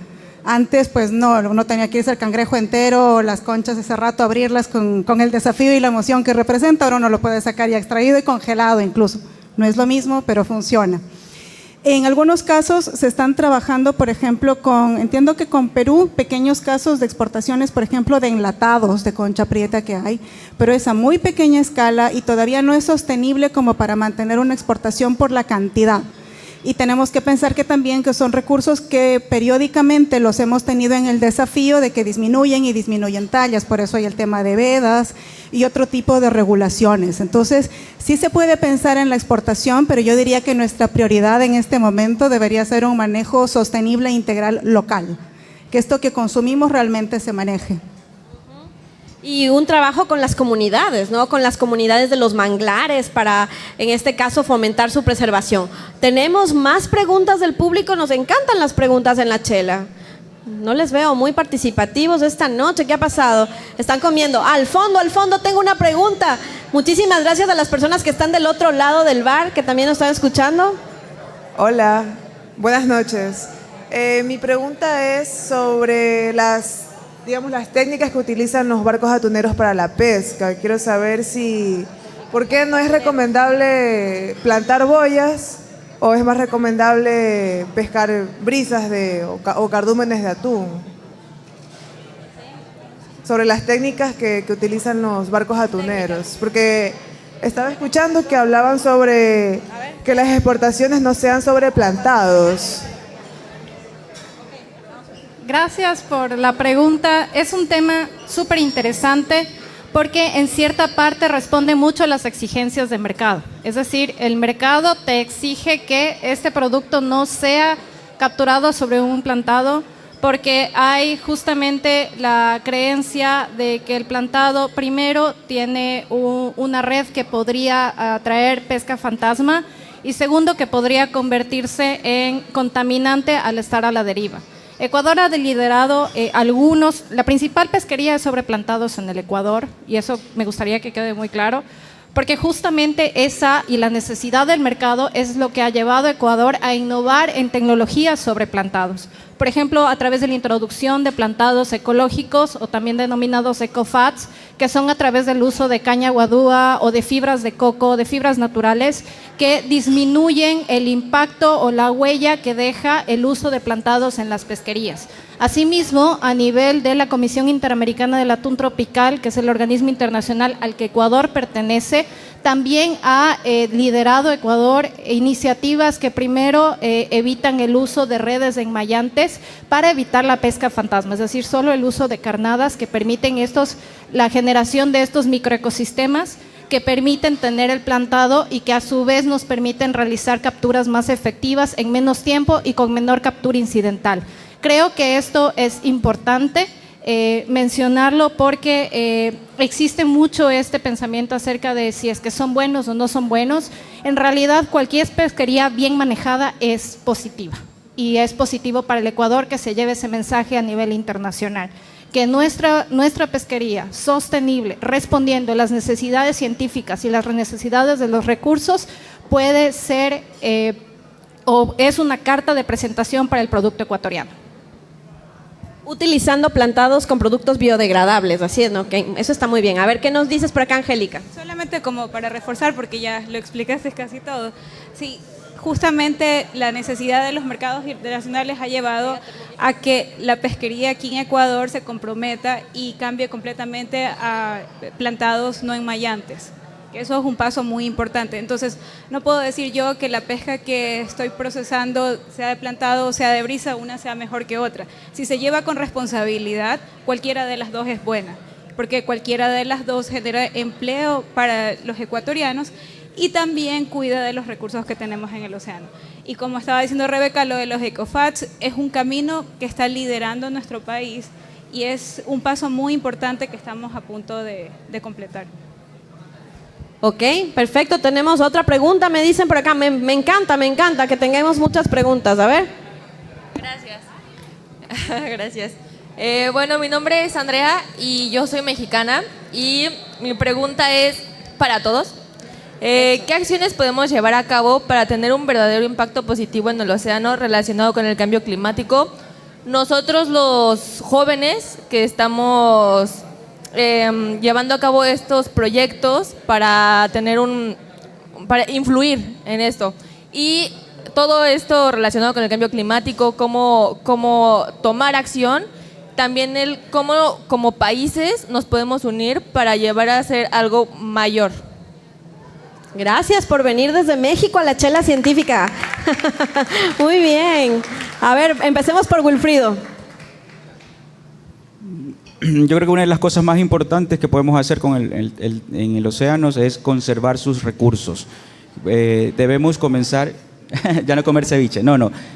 antes pues no, uno tenía que irse al cangrejo entero o las conchas ese rato, abrirlas con el desafío y la emoción que representa. Ahora uno lo puede sacar ya extraído y congelado incluso. No es lo mismo, pero funciona. En algunos casos se están trabajando, por ejemplo, entiendo que con Perú, pequeños casos de exportaciones, por ejemplo, de enlatados de concha prieta que hay, pero es a muy pequeña escala y todavía no es sostenible como para mantener una exportación por la cantidad. Y tenemos que pensar que también que son recursos que periódicamente los hemos tenido en el desafío de que disminuyen tallas, por eso hay el tema de vedas y otro tipo de regulaciones. Entonces, sí se puede pensar en la exportación, pero yo diría que nuestra prioridad en este momento debería ser un manejo sostenible e integral local, que esto que consumimos realmente se maneje. Y un trabajo con las comunidades, ¿no? Con las comunidades de los manglares para, en este caso, fomentar su preservación. Tenemos más preguntas del público, nos encantan las preguntas en la chela. No les veo muy participativos esta noche, ¿qué ha pasado? Están comiendo. Al fondo tengo una pregunta. Muchísimas gracias a las personas que están del otro lado del bar, que también nos están escuchando. Hola, buenas noches. Mi pregunta es sobre las técnicas que utilizan los barcos atuneros para la pesca. Quiero saber ¿por qué no es recomendable plantar boyas o es más recomendable pescar brisas o cardúmenes de atún? Sobre las técnicas que utilizan los barcos atuneros, porque estaba escuchando que hablaban sobre que las exportaciones no sean sobre plantados. Gracias por la pregunta. Es un tema súper interesante porque en cierta parte responde mucho a las exigencias del mercado. Es decir, el mercado te exige que este producto no sea capturado sobre un plantado porque hay justamente la creencia de que el plantado primero tiene una red que podría atraer pesca fantasma y segundo que podría convertirse en contaminante al estar a la deriva. Ecuador ha liderado la principal pesquería es sobre plantados en el Ecuador y eso me gustaría que quede muy claro porque justamente esa y la necesidad del mercado es lo que ha llevado a Ecuador a innovar en tecnologías sobre plantados. Por ejemplo, a través de la introducción de plantados ecológicos o también denominados ecofats, que son a través del uso de caña guadúa o de fibras de coco, de fibras naturales, que disminuyen el impacto o la huella que deja el uso de plantados en las pesquerías. Asimismo, a nivel de la Comisión Interamericana del Atún Tropical, que es el organismo internacional al que Ecuador pertenece, también ha liderado Ecuador iniciativas que primero evitan el uso de redes enmallantes para evitar la pesca fantasma, es decir, solo el uso de carnadas que permiten la generación de estos microecosistemas que permiten tener el plantado y que a su vez nos permiten realizar capturas más efectivas en menos tiempo y con menor captura incidental. Creo que esto es importante mencionarlo porque existe mucho este pensamiento acerca de si es que son buenos o no son buenos. En realidad, cualquier pesquería bien manejada es positiva y es positivo para el Ecuador que se lleve ese mensaje a nivel internacional. Que nuestra pesquería sostenible, respondiendo a las necesidades científicas y las necesidades de los recursos, puede ser o es una carta de presentación para el producto ecuatoriano. Utilizando plantados con productos biodegradables, así es, ¿no? Okay, eso está muy bien. A ver, ¿qué nos dices por acá, Angélica? Solamente como para reforzar, porque ya lo explicaste casi todo. Sí, justamente la necesidad de los mercados internacionales ha llevado a que la pesquería aquí en Ecuador se comprometa y cambie completamente a plantados no enmallantes. Eso es un paso muy importante. Entonces, no puedo decir yo que la pesca que estoy procesando, sea de plantado o sea de brisa, una sea mejor que otra. Si se lleva con responsabilidad, cualquiera de las dos es buena, porque cualquiera de las dos genera empleo para los ecuatorianos y también cuida de los recursos que tenemos en el océano. Y como estaba diciendo Rebeca, lo de los ecofats es un camino que está liderando nuestro país y es un paso muy importante que estamos a punto de completar. Ok, perfecto. Tenemos otra pregunta, me dicen por acá. Me encanta que tengamos muchas preguntas. A ver. Gracias. Gracias. Bueno, mi nombre es Andrea y yo soy mexicana y mi pregunta es para todos. ¿Qué acciones podemos llevar a cabo para tener un verdadero impacto positivo en el océano relacionado con el cambio climático? Nosotros los jóvenes que estamos llevando a cabo estos proyectos para influir en esto y todo esto relacionado con el cambio climático, cómo tomar acción, también cómo como países nos podemos unir para llevar a hacer algo mayor. Gracias por venir desde México a la Chela Científica. Muy bien. A ver, empecemos por Wilfrido. Yo creo que una de las cosas más importantes que podemos hacer en el océano es conservar sus recursos. Debemos comenzar, ya no comer ceviche,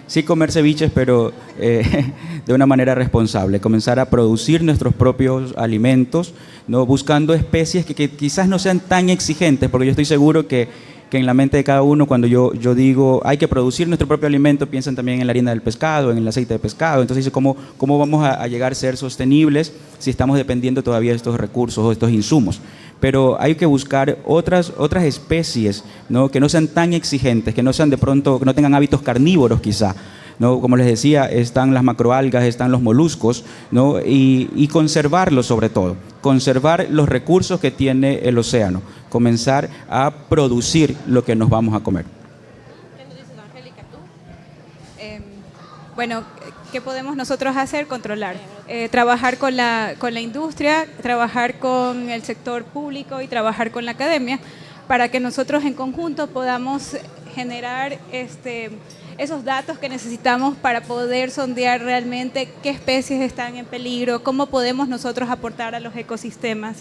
sí comer ceviches, pero de una manera responsable. Comenzar a producir nuestros propios alimentos, ¿no? Buscando especies que quizás no sean tan exigentes, porque yo estoy seguro que en la mente de cada uno, cuando yo digo hay que producir nuestro propio alimento, piensan también en la harina del pescado, en el aceite de pescado. Entonces, ¿cómo vamos a llegar a ser sostenibles si estamos dependiendo todavía de estos recursos o de estos insumos? Pero hay que buscar otras especies, ¿no? Que no sean tan exigentes, que no sean de pronto, que no tengan hábitos carnívoros quizá, ¿no? Como les decía, están las macroalgas, están los moluscos, ¿no? Y conservarlos sobre todo, conservar los recursos que tiene el océano, comenzar a producir lo que nos vamos a comer. ¿Qué nos dices, Angélica, tú? Bueno, ¿qué podemos nosotros hacer? Controlar. Trabajar con la industria, trabajar con el sector público y trabajar con la academia para que nosotros en conjunto podamos generar esos datos que necesitamos para poder sondear realmente qué especies están en peligro, cómo podemos nosotros aportar a los ecosistemas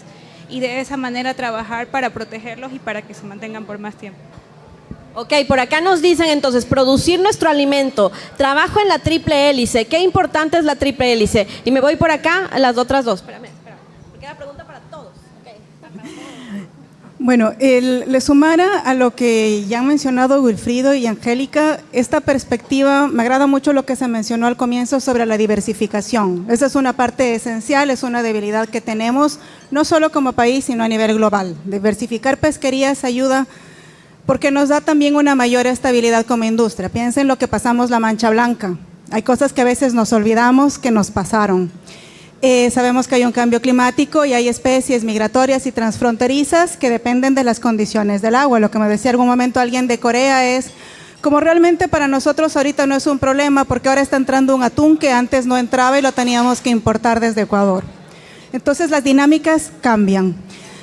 y de esa manera trabajar para protegerlos y para que se mantengan por más tiempo. Ok, por acá nos dicen entonces, producir nuestro alimento, trabajo en la triple hélice. ¿Qué importante es la triple hélice? Y me voy por acá a las otras dos. Espérame, porque la pregunta para todos. Okay. Bueno, le sumara a lo que ya han mencionado Wilfrido y Angélica, esta perspectiva, me agrada mucho lo que se mencionó al comienzo sobre la diversificación. Esa es una parte esencial, es una debilidad que tenemos, no solo como país, sino a nivel global. Diversificar pesquerías ayuda porque nos da también una mayor estabilidad como industria. Piensen lo que pasamos la Mancha Blanca. Hay cosas que a veces nos olvidamos que nos pasaron. Sabemos que hay un cambio climático y hay especies migratorias y transfronterizas que dependen de las condiciones del agua. Lo que me decía algún momento alguien de Corea es, como realmente para nosotros ahorita no es un problema porque ahora está entrando un atún que antes no entraba y lo teníamos que importar desde Ecuador. Entonces las dinámicas cambian.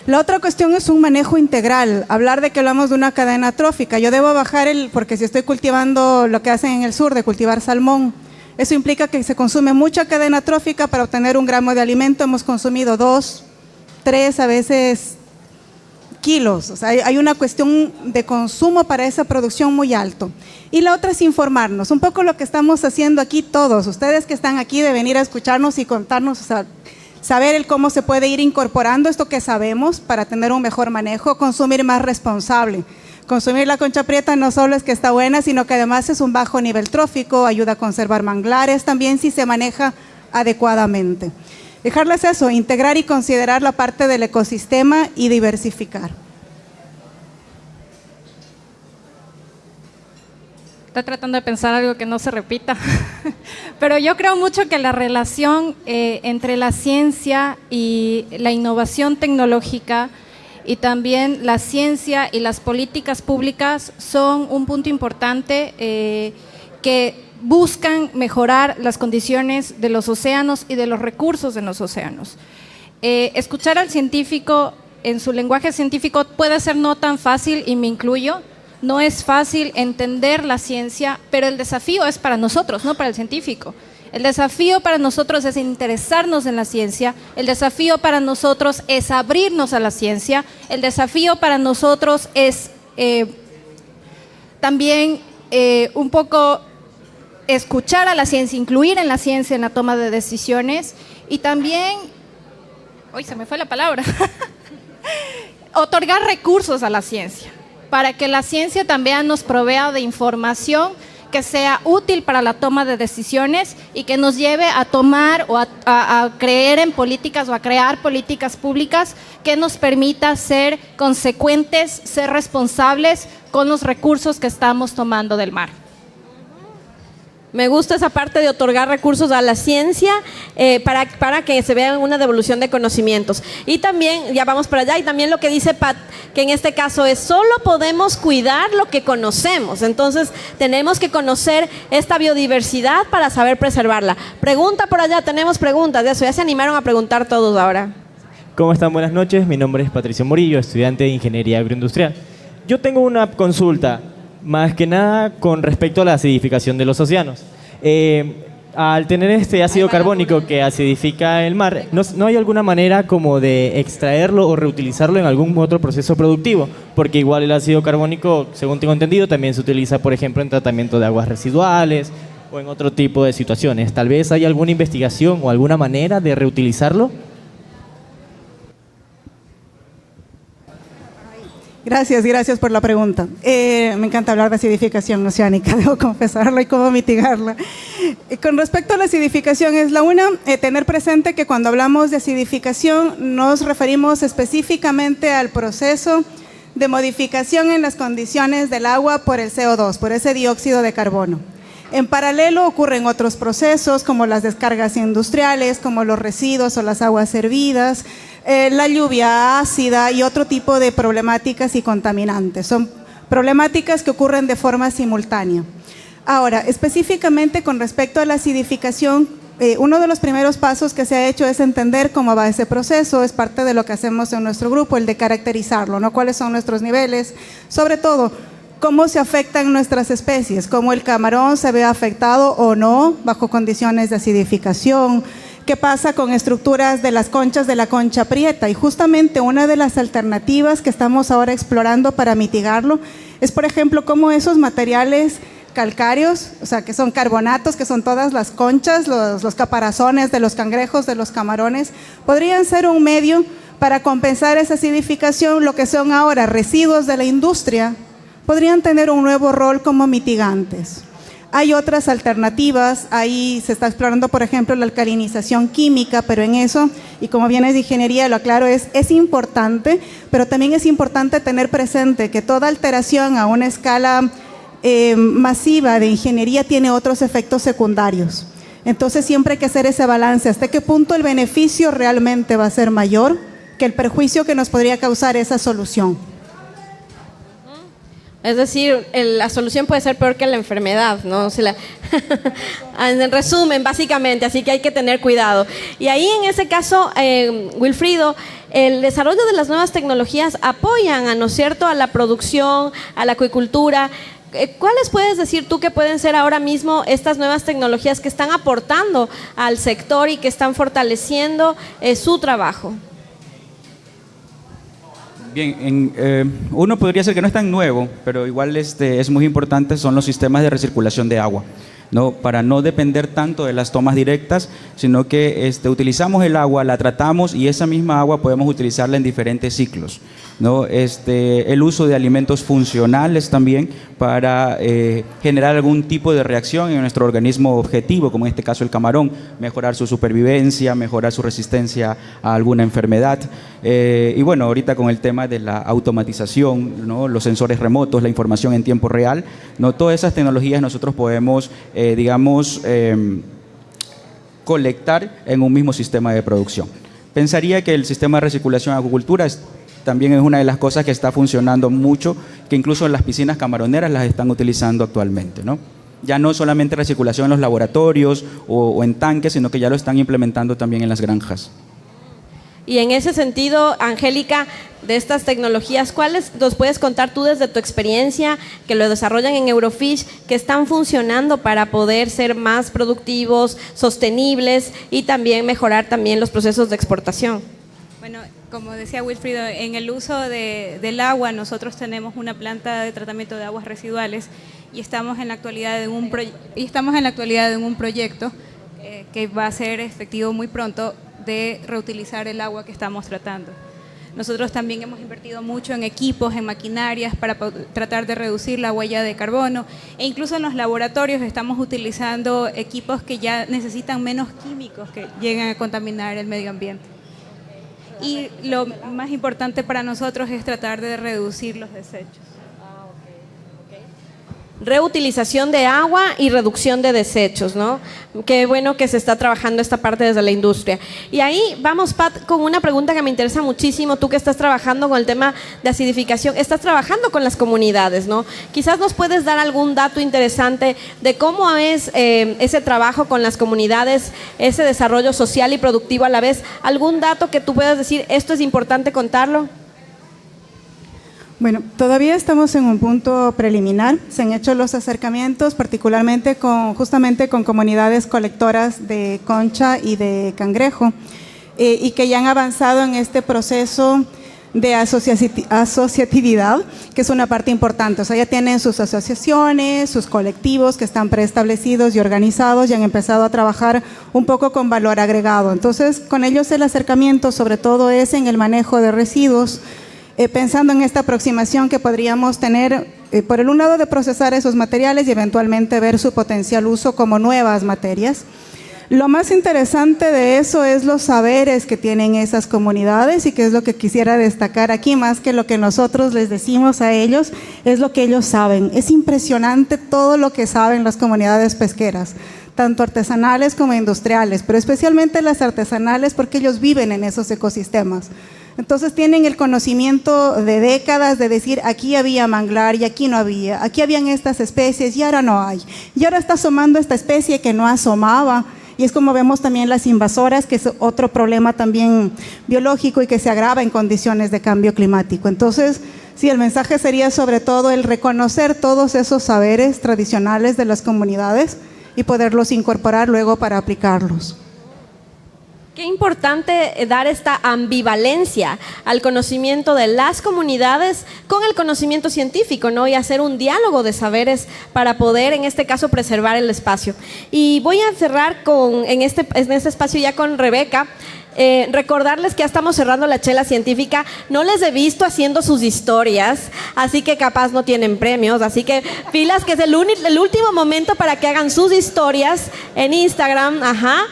La otra cuestión es un manejo integral, hablar de que hablamos de una cadena trófica. Yo debo bajar porque si estoy cultivando lo que hacen en el sur de cultivar salmón, eso implica que se consume mucha cadena trófica para obtener un gramo de alimento. Hemos consumido 2, 3, a veces kilos. O sea, hay una cuestión de consumo para esa producción muy alto. Y la otra es informarnos. Un poco lo que estamos haciendo aquí todos. Ustedes que están aquí de venir a escucharnos y contarnos, o sea, saber cómo se puede ir incorporando esto que sabemos para tener un mejor manejo, consumir más responsable. Consumir la concha prieta no solo es que está buena, sino que además es un bajo nivel trófico, ayuda a conservar manglares, también si se maneja adecuadamente. Dejarles eso, integrar y considerar la parte del ecosistema y diversificar. Estoy tratando de pensar algo que no se repita, pero yo creo mucho que la relación entre la ciencia y la innovación tecnológica y también la ciencia y las políticas públicas son un punto importante que buscan mejorar las condiciones de los océanos y de los recursos de los océanos. Escuchar al científico en su lenguaje científico puede ser no tan fácil, y me incluyo. No es fácil entender la ciencia, pero el desafío es para nosotros, no para el científico. El desafío para nosotros es interesarnos en la ciencia, el desafío para nosotros es abrirnos a la ciencia, el desafío para nosotros es también un poco escuchar a la ciencia, incluir en la ciencia en la toma de decisiones y también, hoy se me fue la palabra, otorgar recursos a la ciencia, para que la ciencia también nos provea de información que sea útil para la toma de decisiones y que nos lleve a tomar o a creer en políticas o a crear políticas públicas que nos permita ser consecuentes, ser responsables con los recursos que estamos tomando del mar. Me gusta esa parte de otorgar recursos a la ciencia para que se vea una devolución de conocimientos. Y también, ya vamos para allá, y también lo que dice Pat, que en este caso es solo podemos cuidar lo que conocemos. Entonces, tenemos que conocer esta biodiversidad para saber preservarla. Pregunta por allá, tenemos preguntas de eso, ya se animaron a preguntar todos ahora. ¿Cómo están? Buenas noches, mi nombre es Patricio Murillo, estudiante de Ingeniería Agroindustrial. Yo tengo una consulta. Más que nada con respecto a la acidificación de los océanos. Al tener este ácido carbónico que acidifica el mar, ¿no hay alguna manera como de extraerlo o reutilizarlo en algún otro proceso productivo? Porque igual el ácido carbónico, según tengo entendido, también se utiliza, por ejemplo, en tratamiento de aguas residuales o en otro tipo de situaciones. ¿Tal vez hay alguna investigación o alguna manera de reutilizarlo? Gracias por la pregunta. Me encanta hablar de acidificación oceánica, debo confesarlo, y cómo mitigarla. Con respecto a la acidificación, es tener presente que cuando hablamos de acidificación nos referimos específicamente al proceso de modificación en las condiciones del agua por el CO2, por ese dióxido de carbono. En paralelo ocurren otros procesos como las descargas industriales, como los residuos o las aguas hervidas, la lluvia ácida y otro tipo de problemáticas y contaminantes. Son problemáticas que ocurren de forma simultánea. Ahora, específicamente con respecto a la acidificación, uno de los primeros pasos que se ha hecho es entender cómo va ese proceso. Es parte de lo que hacemos en nuestro grupo, el de caracterizarlo, ¿no? Cuáles son nuestros niveles, sobre todo cómo se afectan nuestras especies, cómo el camarón se ve afectado o no bajo condiciones de acidificación, qué pasa con estructuras de las conchas de la concha prieta. Y justamente una de las alternativas que estamos ahora explorando para mitigarlo es, por ejemplo, cómo esos materiales calcáreos, o sea, que son carbonatos, que son todas las conchas, los caparazones de los cangrejos, de los camarones, podrían ser un medio para compensar esa acidificación, lo que son ahora residuos de la industria, podrían tener un nuevo rol como mitigantes. Hay otras alternativas, ahí se está explorando, por ejemplo, la alcalinización química, pero en eso, y como vienes de ingeniería, lo aclaro, es importante, pero también es importante tener presente que toda alteración a una escala masiva de ingeniería tiene otros efectos secundarios. Entonces siempre hay que hacer ese balance, hasta qué punto el beneficio realmente va a ser mayor que el perjuicio que nos podría causar esa solución. Es decir, la solución puede ser peor que la enfermedad, ¿no? En resumen, básicamente, así que hay que tener cuidado. Y ahí, en ese caso, Wilfrido, el desarrollo de las nuevas tecnologías apoyan, ¿no es cierto?, a la producción, a la acuicultura. ¿Cuáles puedes decir tú que pueden ser ahora mismo estas nuevas tecnologías que están aportando al sector y que están fortaleciendo su trabajo? Bien, uno podría ser que no es tan nuevo, pero igual es muy importante, son los sistemas de recirculación de agua, ¿no? Para no depender tanto de las tomas directas, sino que utilizamos el agua, la tratamos y esa misma agua podemos utilizarla en diferentes ciclos, ¿no? El uso de alimentos funcionales también para generar algún tipo de reacción en nuestro organismo objetivo, como en este caso el camarón, mejorar su supervivencia, mejorar su resistencia a alguna enfermedad. Y bueno, ahorita con el tema de la automatización, ¿no? Los sensores remotos, la información en tiempo real, ¿no? Todas esas tecnologías nosotros podemos, colectar en un mismo sistema de producción. Pensaría que el sistema de recirculación en acuicultura también es una de las cosas que está funcionando mucho, que incluso las piscinas camaroneras las están utilizando actualmente, ¿no? Ya no solamente recirculación en los laboratorios o en tanques, sino que ya lo están implementando también en las granjas. Y en ese sentido, Angélica, de estas tecnologías, ¿cuáles nos puedes contar tú desde tu experiencia, que lo desarrollan en Eurofish, que están funcionando para poder ser más productivos, sostenibles y también mejorar también los procesos de exportación? Bueno, como decía Wilfrido, en el uso del agua, nosotros tenemos una planta de tratamiento de aguas residuales y estamos en la actualidad en un proyecto que va a ser efectivo muy pronto, de reutilizar el agua que estamos tratando. Nosotros también hemos invertido mucho en equipos, en maquinarias para tratar de reducir la huella de carbono, e incluso en los laboratorios estamos utilizando equipos que ya necesitan menos químicos que lleguen a contaminar el medio ambiente. Y lo más importante para nosotros es tratar de reducir los desechos. Reutilización de agua y reducción de desechos, ¿no? Qué bueno que se está trabajando esta parte desde la industria. Y ahí vamos, Pat, con una pregunta que me interesa muchísimo. Tú que estás trabajando con el tema de acidificación, estás trabajando con las comunidades, ¿no? Quizás nos puedes dar algún dato interesante de cómo es ese trabajo con las comunidades, ese desarrollo social y productivo a la vez. ¿Algún dato que tú puedas decir, esto es importante contarlo? Bueno, todavía estamos en un punto preliminar. Se han hecho los acercamientos, particularmente justamente con comunidades colectoras de concha y de cangrejo, y que ya han avanzado en este proceso de asociatividad, que es una parte importante. O sea, ya tienen sus asociaciones, sus colectivos que están preestablecidos y organizados y han empezado a trabajar un poco con valor agregado. Entonces, con ellos el acercamiento sobre todo es en el manejo de residuos, pensando en esta aproximación que podríamos tener, por el un lado de procesar esos materiales y eventualmente ver su potencial uso como nuevas materias. Lo más interesante de eso es los saberes que tienen esas comunidades, y que es lo que quisiera destacar aquí, más que lo que nosotros les decimos a ellos, es lo que ellos saben. Es impresionante todo lo que saben las comunidades pesqueras, tanto artesanales como industriales, pero especialmente las artesanales porque ellos viven en esos ecosistemas. Entonces tienen el conocimiento de décadas de decir, aquí había manglar y aquí no había, aquí habían estas especies y ahora no hay, y ahora está asomando esta especie que no asomaba. Y es como vemos también las invasoras, que es otro problema también biológico y que se agrava en condiciones de cambio climático. Entonces, sí, el mensaje sería sobre todo el reconocer todos esos saberes tradicionales de las comunidades y poderlos incorporar luego para aplicarlos. Qué importante dar esta ambivalencia al conocimiento de las comunidades con el conocimiento científico, ¿no? Y hacer un diálogo de saberes para poder, en este caso, preservar el espacio. Y voy a cerrar en este espacio ya con Rebeca. Recordarles que ya estamos cerrando la chela científica. No les he visto haciendo sus historias, así que capaz no tienen premios. Así que pilas, que es el último momento para que hagan sus historias en Instagram. Ajá.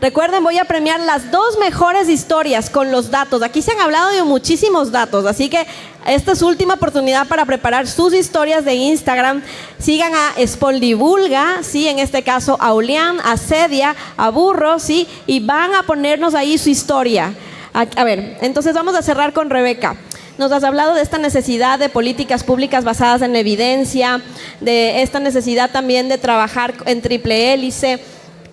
Recuerden, voy a premiar las 2 mejores historias con los datos. Aquí se han hablado de muchísimos datos, así que esta es su última oportunidad para preparar sus historias de Instagram. Sigan a Spoldivulga, ¿sí? En este caso a Ulián, a Cedia, a Burro, ¿sí? Y van a ponernos ahí su historia. A ver, entonces vamos a cerrar con Rebeca. Nos has hablado de esta necesidad de políticas públicas basadas en evidencia, de esta necesidad también de trabajar en triple hélice.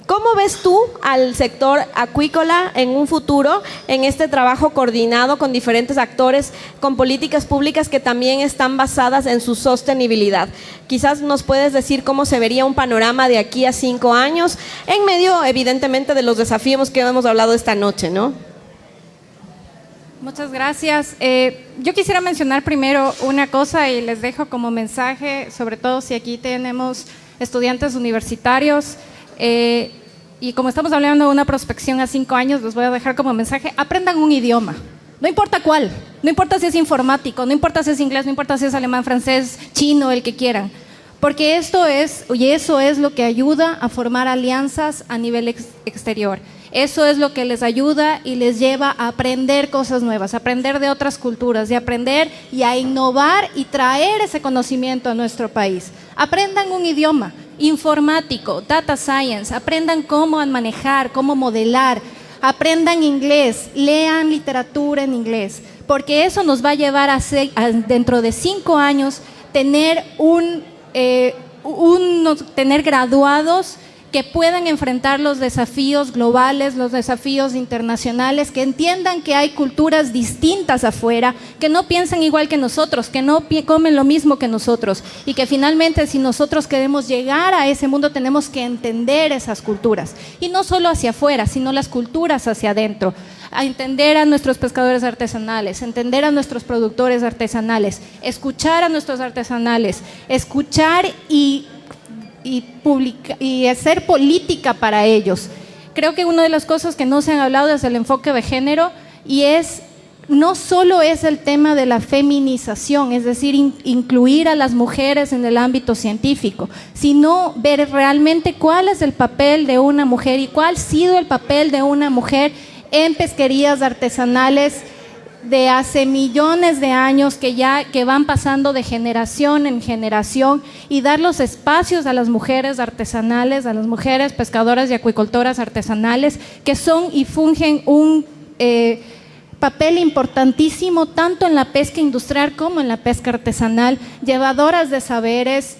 ¿Cómo ves tú al sector acuícola en un futuro, en este trabajo coordinado con diferentes actores, con políticas públicas que también están basadas en su sostenibilidad? Quizás nos puedes decir cómo se vería un panorama de aquí a 5 años, en medio, evidentemente, de los desafíos que hemos hablado esta noche, ¿no? Muchas gracias. Yo quisiera mencionar primero una cosa y les dejo como mensaje, sobre todo si aquí tenemos estudiantes universitarios. Y como estamos hablando de una prospección a 5 años, les voy a dejar como mensaje: aprendan un idioma, no importa cuál, no importa si es informático, no importa si es inglés, no importa si es alemán, francés, chino, el que quieran, porque eso es lo que ayuda a formar alianzas a nivel exterior. Eso es lo que les ayuda y les lleva a aprender cosas nuevas, a aprender de otras culturas, de aprender y a innovar y traer ese conocimiento a nuestro país. Aprendan un idioma informático, data science, aprendan cómo manejar, cómo modelar, aprendan inglés, lean literatura en inglés, porque eso nos va a llevar a dentro de 5 años tener tener graduados que puedan enfrentar los desafíos globales, los desafíos internacionales, que entiendan que hay culturas distintas afuera, que no piensan igual que nosotros, que no comen lo mismo que nosotros, y que finalmente, si nosotros queremos llegar a ese mundo, tenemos que entender esas culturas, y no solo hacia afuera, sino las culturas hacia adentro, a entender a nuestros pescadores artesanales, entender a nuestros productores artesanales, escuchar a nuestros artesanales, escuchar y hacer política para ellos. Creo que una de las cosas que no se han hablado es el enfoque de género, y no solo es el tema de la feminización, es decir, incluir a las mujeres en el ámbito científico, sino ver realmente cuál es el papel de una mujer y cuál ha sido el papel de una mujer en pesquerías artesanales de hace millones de años que van pasando de generación en generación, y dar los espacios a las mujeres artesanales, a las mujeres pescadoras y acuicultoras artesanales, que son y fungen un papel importantísimo tanto en la pesca industrial como en la pesca artesanal, llevadoras de saberes,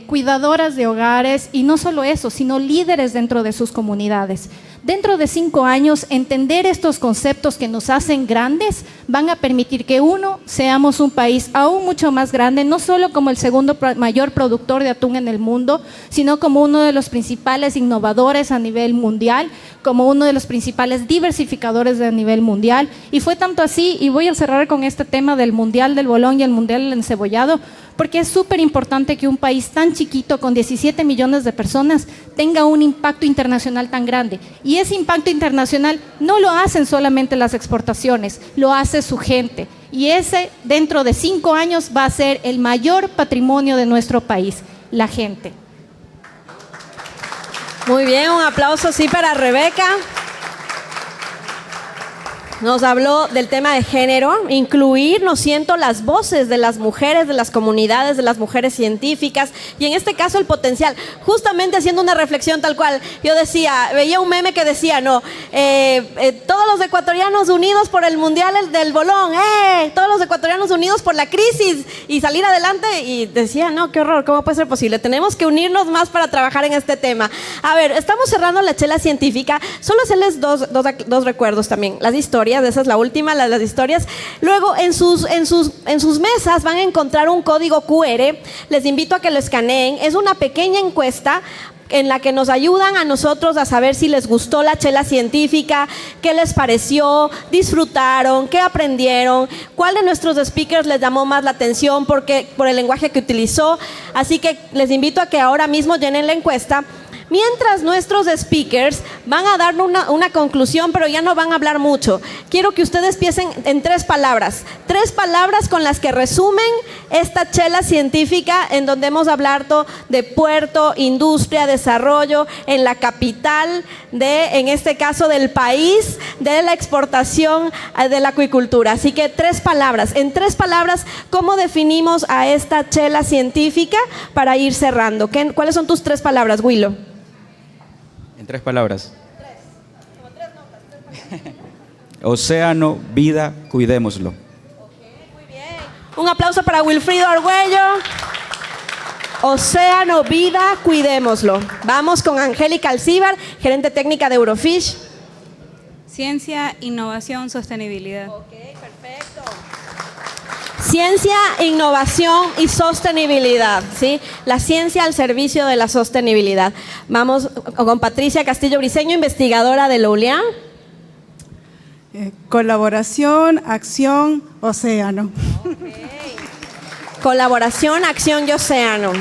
cuidadoras de hogares, y no solo eso, sino líderes dentro de sus comunidades. Dentro de 5 años, entender estos conceptos que nos hacen grandes van a permitir que seamos un país aún mucho más grande, no solo como el segundo mayor productor de atún en el mundo, sino como uno de los principales innovadores a nivel mundial, como uno de los principales diversificadores a nivel mundial. Y fue tanto así, y voy a cerrar con este tema del Mundial del Bolón y el Mundial del Encebollado, porque es súper importante que un país tan chiquito, con 17 millones de personas, tenga un impacto internacional tan grande. Y ese impacto internacional no lo hacen solamente las exportaciones, lo hace su gente. Y ese, dentro de 5 años, va a ser el mayor patrimonio de nuestro país, la gente. Muy bien, un aplauso sí para Rebeca. Nos habló del tema de género, incluir, no siento, las voces de las mujeres, de las comunidades, de las mujeres científicas, y en este caso el potencial. Justamente haciendo una reflexión tal cual, yo veía un meme que decía, todos los ecuatorianos unidos por el Mundial del Bolón, todos los ecuatorianos unidos por la crisis y salir adelante, y decía, no, qué horror, ¿cómo puede ser posible? Tenemos que unirnos más para trabajar en este tema. A ver, estamos cerrando la chela científica, solo hacerles dos recuerdos también, las historias. Esa es la última, las historias. Luego, en sus mesas van a encontrar un código QR. Les invito a que lo escaneen. Es una pequeña encuesta en la que nos ayudan a nosotros a saber si les gustó la chela científica, qué les pareció, disfrutaron, qué aprendieron, cuál de nuestros speakers les llamó más la atención por el lenguaje que utilizó. Así que les invito a que ahora mismo llenen la encuesta. Mientras nuestros speakers van a dar una conclusión, pero ya no van a hablar mucho. Quiero que ustedes piensen en 3 palabras. 3 palabras con las que resumen esta chela científica en donde hemos hablado de puerto, industria, desarrollo, en la capital en este caso, del país, de la exportación de la acuicultura. Así que 3 palabras. En 3 palabras, ¿cómo definimos a esta chela científica para ir cerrando? ¿Cuáles son tus 3 palabras, Willow? En 3 palabras. Océano, vida, cuidémoslo. Un aplauso para Wilfrido Argüello. Océano, vida, cuidémoslo. Vamos con Angélica Alcíbar, gerente técnica de Eurofish. Ciencia, innovación, sostenibilidad. Ok, perfecto. Ciencia, innovación y sostenibilidad, ¿sí? La ciencia al servicio de la sostenibilidad. Vamos con Patricia Castillo Briceño, investigadora de la ULIAN. Colaboración, acción, océano. Colaboración, acción y océano.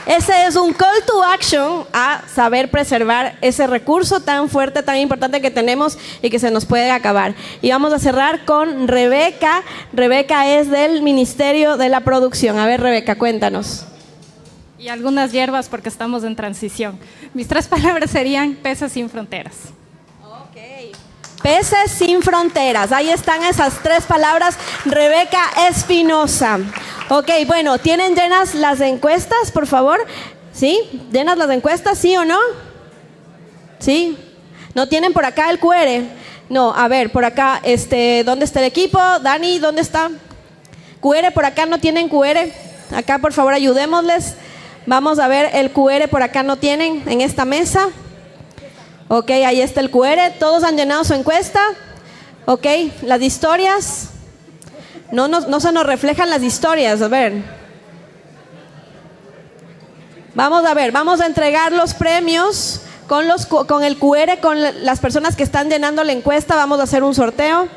Ese es un call to action a saber preservar ese recurso tan fuerte, tan importante que tenemos y que se nos puede acabar. Y vamos a cerrar con Rebeca. Rebeca es del Ministerio de la Producción. A ver, Rebeca, cuéntanos. Y algunas hierbas porque estamos en transición. Mis 3 palabras serían peces sin fronteras. Peces sin fronteras. Ahí están esas 3 palabras. Rebeca Espinosa. Ok, bueno, ¿tienen llenas las encuestas, por favor? ¿Sí? ¿Llenas las encuestas, sí o no? ¿Sí? ¿No tienen por acá el QR? No, a ver, por acá, ¿dónde está el equipo? Dani, ¿dónde está? QR, por acá no tienen QR. Acá, por favor, ayudémosles. Vamos a ver el QR, por acá no tienen en esta mesa. Ok, ahí está el QR. ¿Todos han llenado su encuesta? Ok, las historias. No se nos reflejan las historias. A ver. Vamos a ver, vamos a entregar los premios con el QR, con las personas que están llenando la encuesta. Vamos a hacer un sorteo.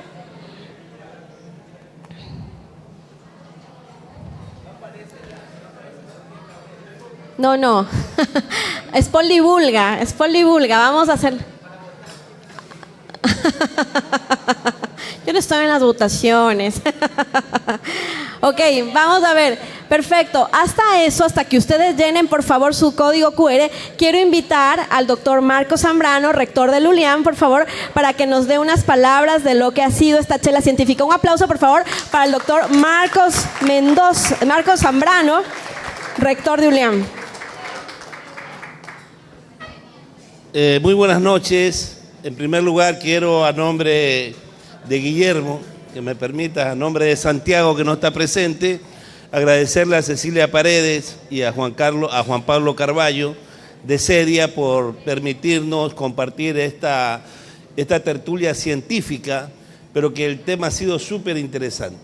No. Es polivulga. Vamos a hacer. Yo no estoy en las votaciones. Ok, vamos a ver. Perfecto. Hasta que ustedes llenen, por favor, su código QR, quiero invitar al doctor Marcos Zambrano, rector de la ULIAN, por favor, para que nos dé unas palabras de lo que ha sido esta chela científica. Un aplauso, por favor, para el doctor Marcos Zambrano, rector de ULIAN. Muy buenas noches. En primer lugar, quiero, a nombre de Guillermo, que me permita, a nombre de Santiago, que no está presente, agradecerle a Cecilia Paredes y a Juan Pablo Carballo de CEDIA por permitirnos compartir esta tertulia científica, pero que el tema ha sido súper interesante.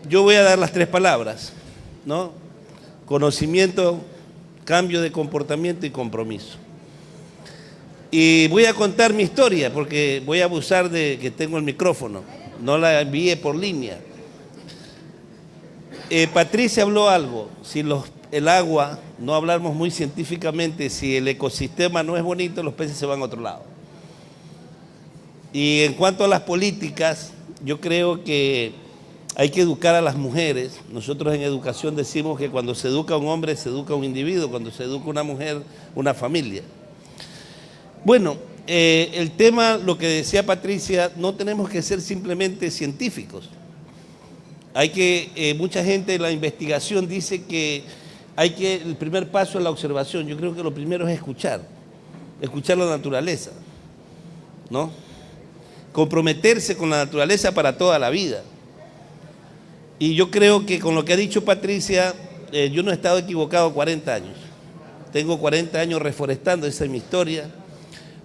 Yo voy a dar las 3 palabras, ¿no? Conocimiento, cambio de comportamiento y compromiso. Y voy a contar mi historia porque voy a abusar de que tengo el micrófono. No la envié por línea. Patricia habló algo. Si el agua, no hablamos muy científicamente, si el ecosistema no es bonito, los peces se van a otro lado. Y en cuanto a las políticas, yo creo que hay que educar a las mujeres. Nosotros en educación decimos que cuando se educa a un hombre, se educa a un individuo. Cuando se educa a una mujer, una familia. Bueno, el tema, lo que decía Patricia, no tenemos que ser simplemente científicos. Mucha gente en la investigación dice que el primer paso es la observación. Yo creo que lo primero es escuchar la naturaleza, ¿no? Comprometerse con la naturaleza para toda la vida. Y yo creo que con lo que ha dicho Patricia, yo no he estado equivocado 40 años. Tengo 40 años reforestando, esa es mi historia.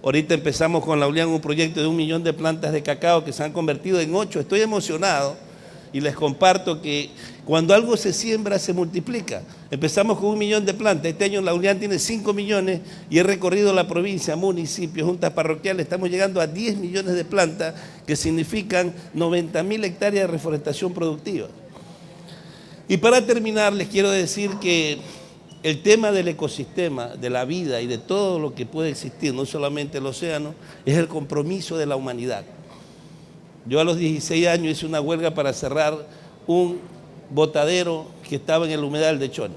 Ahorita empezamos con la ULIAN un proyecto de 1 millón de plantas de cacao que se han convertido en 8. Estoy emocionado y les comparto que cuando algo se siembra se multiplica. Empezamos con 1 millón de plantas. Este año la ULIAN tiene 5 millones y he recorrido la provincia, municipios, juntas parroquiales. Estamos llegando a 10 millones de plantas que significan 90.000 hectáreas de reforestación productiva. Y para terminar les quiero decir que el tema del ecosistema, de la vida y de todo lo que puede existir, no solamente el océano, es el compromiso de la humanidad. Yo a los 16 años hice una huelga para cerrar un botadero que estaba en el humedal de Chone.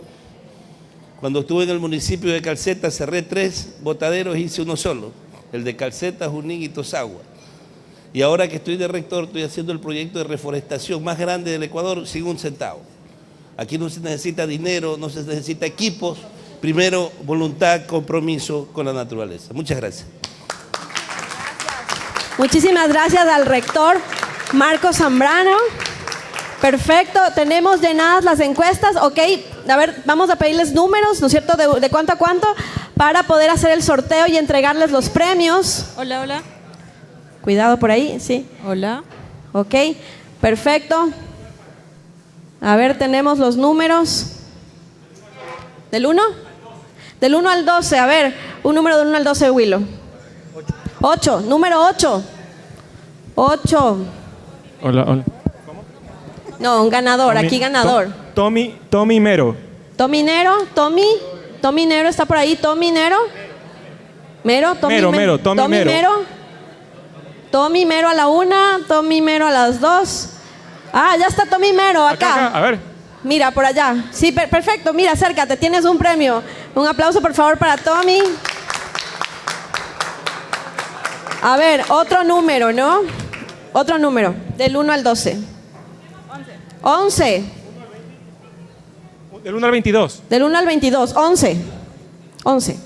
Cuando estuve en el municipio de Calceta cerré 3 botaderos e hice uno solo, el de Calceta, Junín y Tosagua. Y ahora que estoy de rector estoy haciendo el proyecto de reforestación más grande del Ecuador sin un centavo. Aquí no se necesita dinero, no se necesita equipos, primero voluntad, compromiso con la naturaleza. Muchas gracias. Muchísimas gracias al rector Marcos Zambrano. Perfecto, tenemos llenadas las encuestas, ok. A ver, vamos a pedirles números, ¿no es cierto?, de cuánto a cuánto, para poder hacer el sorteo y entregarles los premios. Hola, hola. Cuidado por ahí, sí. Hola. Ok, perfecto. A ver, tenemos los números. ¿Del 1? Del 1 al 12, a ver, un número del 1 al 12, Willow. 8, número 8. 8. Hola, hola. No, un ganador, Tommy, aquí ganador. Tommy Mero. Tommy Nero está por ahí. Tommy Nero. Tommy Mero a la 1, Tommy Mero a las 2. Ah, ya está Tommy Mero acá. A ver. Mira, por allá. Sí, perfecto. Mira, acércate, tienes un premio. Un aplauso, por favor, para Tommy. A ver, otro número, ¿no? Otro número, del 1 al 12. 11. Del 1 al 22. Del 1 al 22, 11. 11.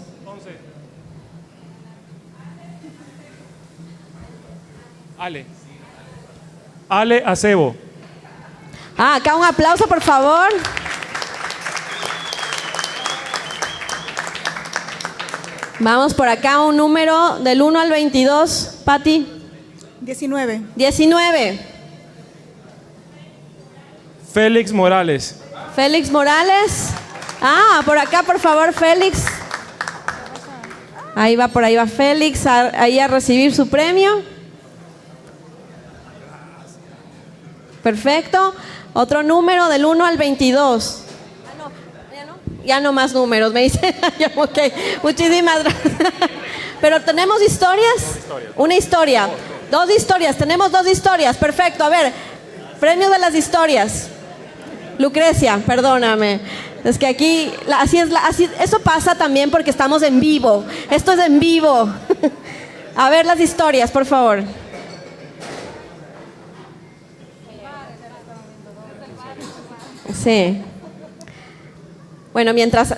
Ale Acebo. Ah, acá un aplauso, por favor. Vamos por acá, un número del 1 al 22. Pati. 19. 19. Félix Morales. Félix Morales. Ah, por acá, por favor, Félix. Ahí va, por ahí va Félix, ahí a recibir su premio. Perfecto. Otro número del 1 al 22. Ya no más números, me dice. Ok, muchísimas gracias. Pero tenemos historias. Una historia. 2 historias, tenemos 2 historias. Perfecto, a ver. Premios de las historias. Lucrecia, perdóname. Es que aquí, eso pasa también porque estamos en vivo. Esto es en vivo. A ver las historias, por favor. Sí. Bueno, mientras,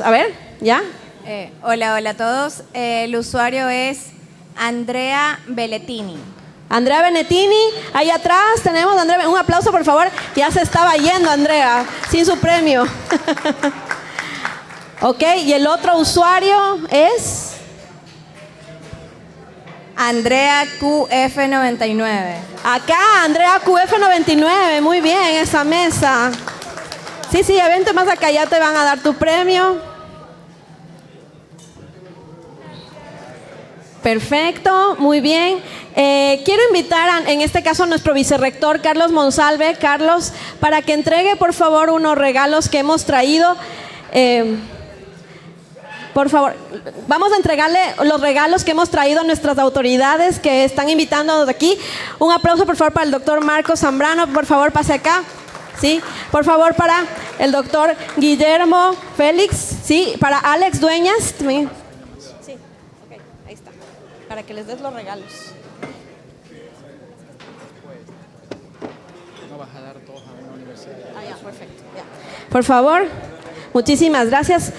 a ver, ¿ya? Hola a todos. El usuario es Andrea Belletini. Andrea Benettini, ahí atrás tenemos a Andrea. Un aplauso, por favor. Ya se estaba yendo Andrea, sin su premio. Ok, y el otro usuario es Andrea QF99. Acá, Andrea QF99, muy bien, esa mesa. Sí, vente más acá, ya te van a dar tu premio. Perfecto, muy bien. Quiero invitar en este caso a nuestro vicerrector Carlos Monsalve. Carlos, para que entregue por favor unos regalos que hemos traído. Por favor, vamos a entregarle los regalos que hemos traído a nuestras autoridades que están invitándonos aquí. Un aplauso por favor para el doctor Marcos Zambrano, por favor pase acá. Sí, por favor para el doctor Guillermo Félix, sí, para Alex Dueñas. Sí, ok, ahí está, para que les des los regalos. No vas a dar todos a una universidad. Ah, ya, perfecto. Ya. Por favor, muchísimas gracias.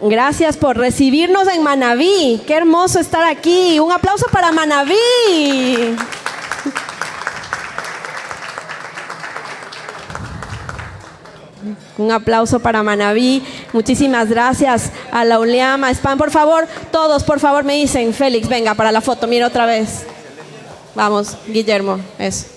Gracias por recibirnos en Manabí. Qué hermoso estar aquí. Un aplauso para Manabí. Un aplauso para Manabí. Muchísimas gracias a la Uleama Spam. Por favor, todos, por favor, me dicen, Félix, venga para la foto. Mira otra vez. Vamos, Guillermo, eso.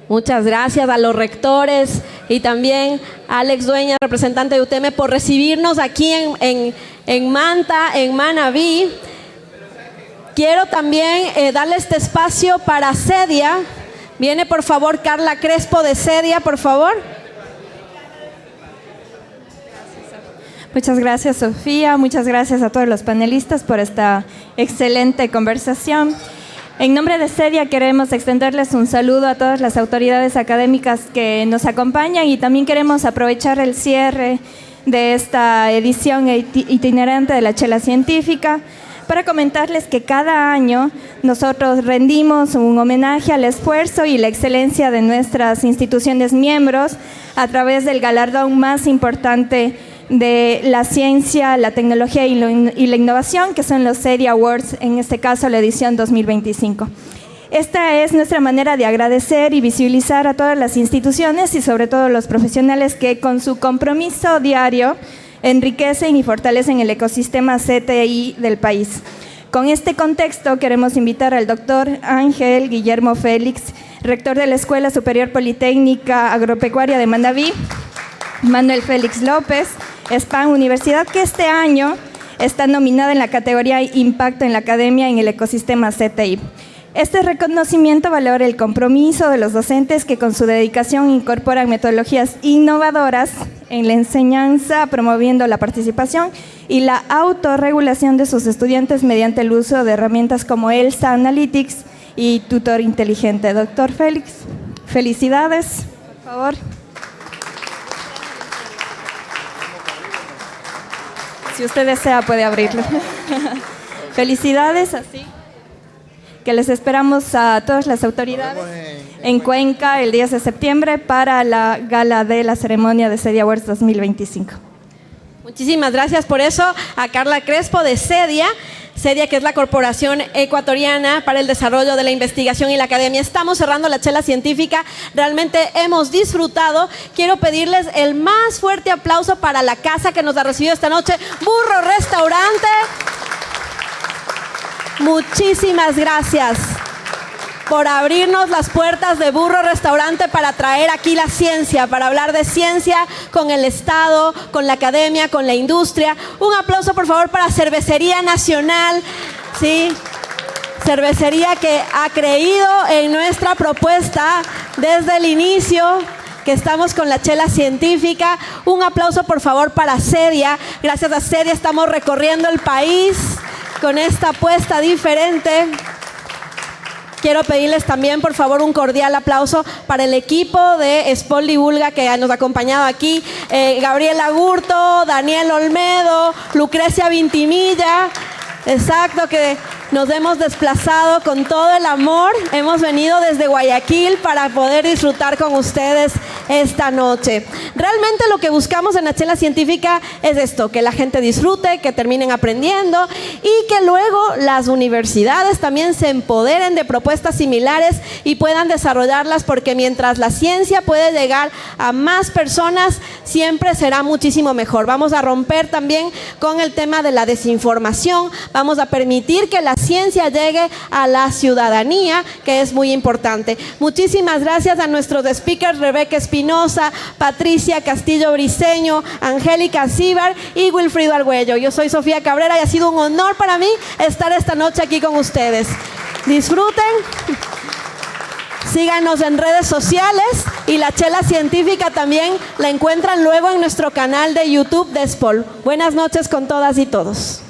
Muchas gracias a los rectores y también a Alex Dueñas, representante de UTM, por recibirnos aquí en Manta, en Manabí. Quiero también darle este espacio para Cedia. Viene por favor Carla Crespo de Cedia, por favor. Muchas gracias, Sofía. Muchas gracias a todos los panelistas por esta excelente conversación. En nombre de Cedia queremos extenderles un saludo a todas las autoridades académicas que nos acompañan y también queremos aprovechar el cierre de esta edición itinerante de la Chela Científica para comentarles que cada año nosotros rendimos un homenaje al esfuerzo y la excelencia de nuestras instituciones miembros a través del galardón más importante de la ciencia, la tecnología y la innovación, que son los Cedia Awards, en este caso la edición 2025. Esta es nuestra manera de agradecer y visibilizar a todas las instituciones y sobre todo los profesionales que con su compromiso diario enriquecen y fortalecen el ecosistema CTI del país. Con este contexto queremos invitar al doctor Ángel Guillermo Félix, rector de la Escuela Superior Politécnica Agropecuaria de Manabí, Manuel Félix López, SPAN Universidad, que este año está nominada en la categoría Impacto en la Academia en el Ecosistema CTI. Este reconocimiento valora el compromiso de los docentes que con su dedicación incorporan metodologías innovadoras en la enseñanza, promoviendo la participación y la autorregulación de sus estudiantes mediante el uso de herramientas como ELSA Analytics y Tutor Inteligente. Doctor Félix, felicidades, por favor. Si usted desea, puede abrirlo. Felicidades, así que les esperamos a todas las autoridades en Cuenca el 10 de septiembre para la gala de la ceremonia de Cedia Awards 2025. Muchísimas gracias por eso a Carla Crespo de Cedia. Cedia, que es la Corporación Ecuatoriana para el Desarrollo de la Investigación y la Academia. Estamos cerrando la Chela Científica, realmente hemos disfrutado. Quiero pedirles el más fuerte aplauso para la casa que nos ha recibido esta noche, Burro Restaurante. Muchísimas gracias por abrirnos las puertas de Burro Restaurante para traer aquí la ciencia, para hablar de ciencia con el Estado, con la academia, con la industria. Un aplauso por favor para Cervecería Nacional, ¿sí? Cervecería que ha creído en nuestra propuesta desde el inicio, que estamos con la Chela Científica. Un aplauso por favor para Cedia. Gracias a Cedia estamos recorriendo el país con esta apuesta diferente. Quiero pedirles también, por favor, un cordial aplauso para el equipo de Spol Divulga que nos ha acompañado aquí. Gabriela Gurto, Daniel Olmedo, Lucrecia Vintimilla. Exacto, que nos hemos desplazado con todo el amor. Hemos venido desde Guayaquil para poder disfrutar con ustedes esta noche. Realmente lo que buscamos en la Chela Científica es esto, que la gente disfrute, que terminen aprendiendo y que luego las universidades también se empoderen de propuestas similares y puedan desarrollarlas, porque mientras la ciencia puede llegar a más personas, siempre será muchísimo mejor. Vamos a romper también con el tema de la desinformación, vamos a permitir que la ciencia llegue a la ciudadanía, que es muy importante. Muchísimas gracias a nuestros speakers, Rebeca Espinosa, Patricia Castillo Briceño, Angélica Cíbar y Wilfrido Argüello. Yo soy Sofía Cabrera y ha sido un honor para mí estar esta noche aquí con ustedes. Disfruten, síganos en redes sociales y la Chela Científica también la encuentran luego en nuestro canal de YouTube de Spol. Buenas noches con todas y todos.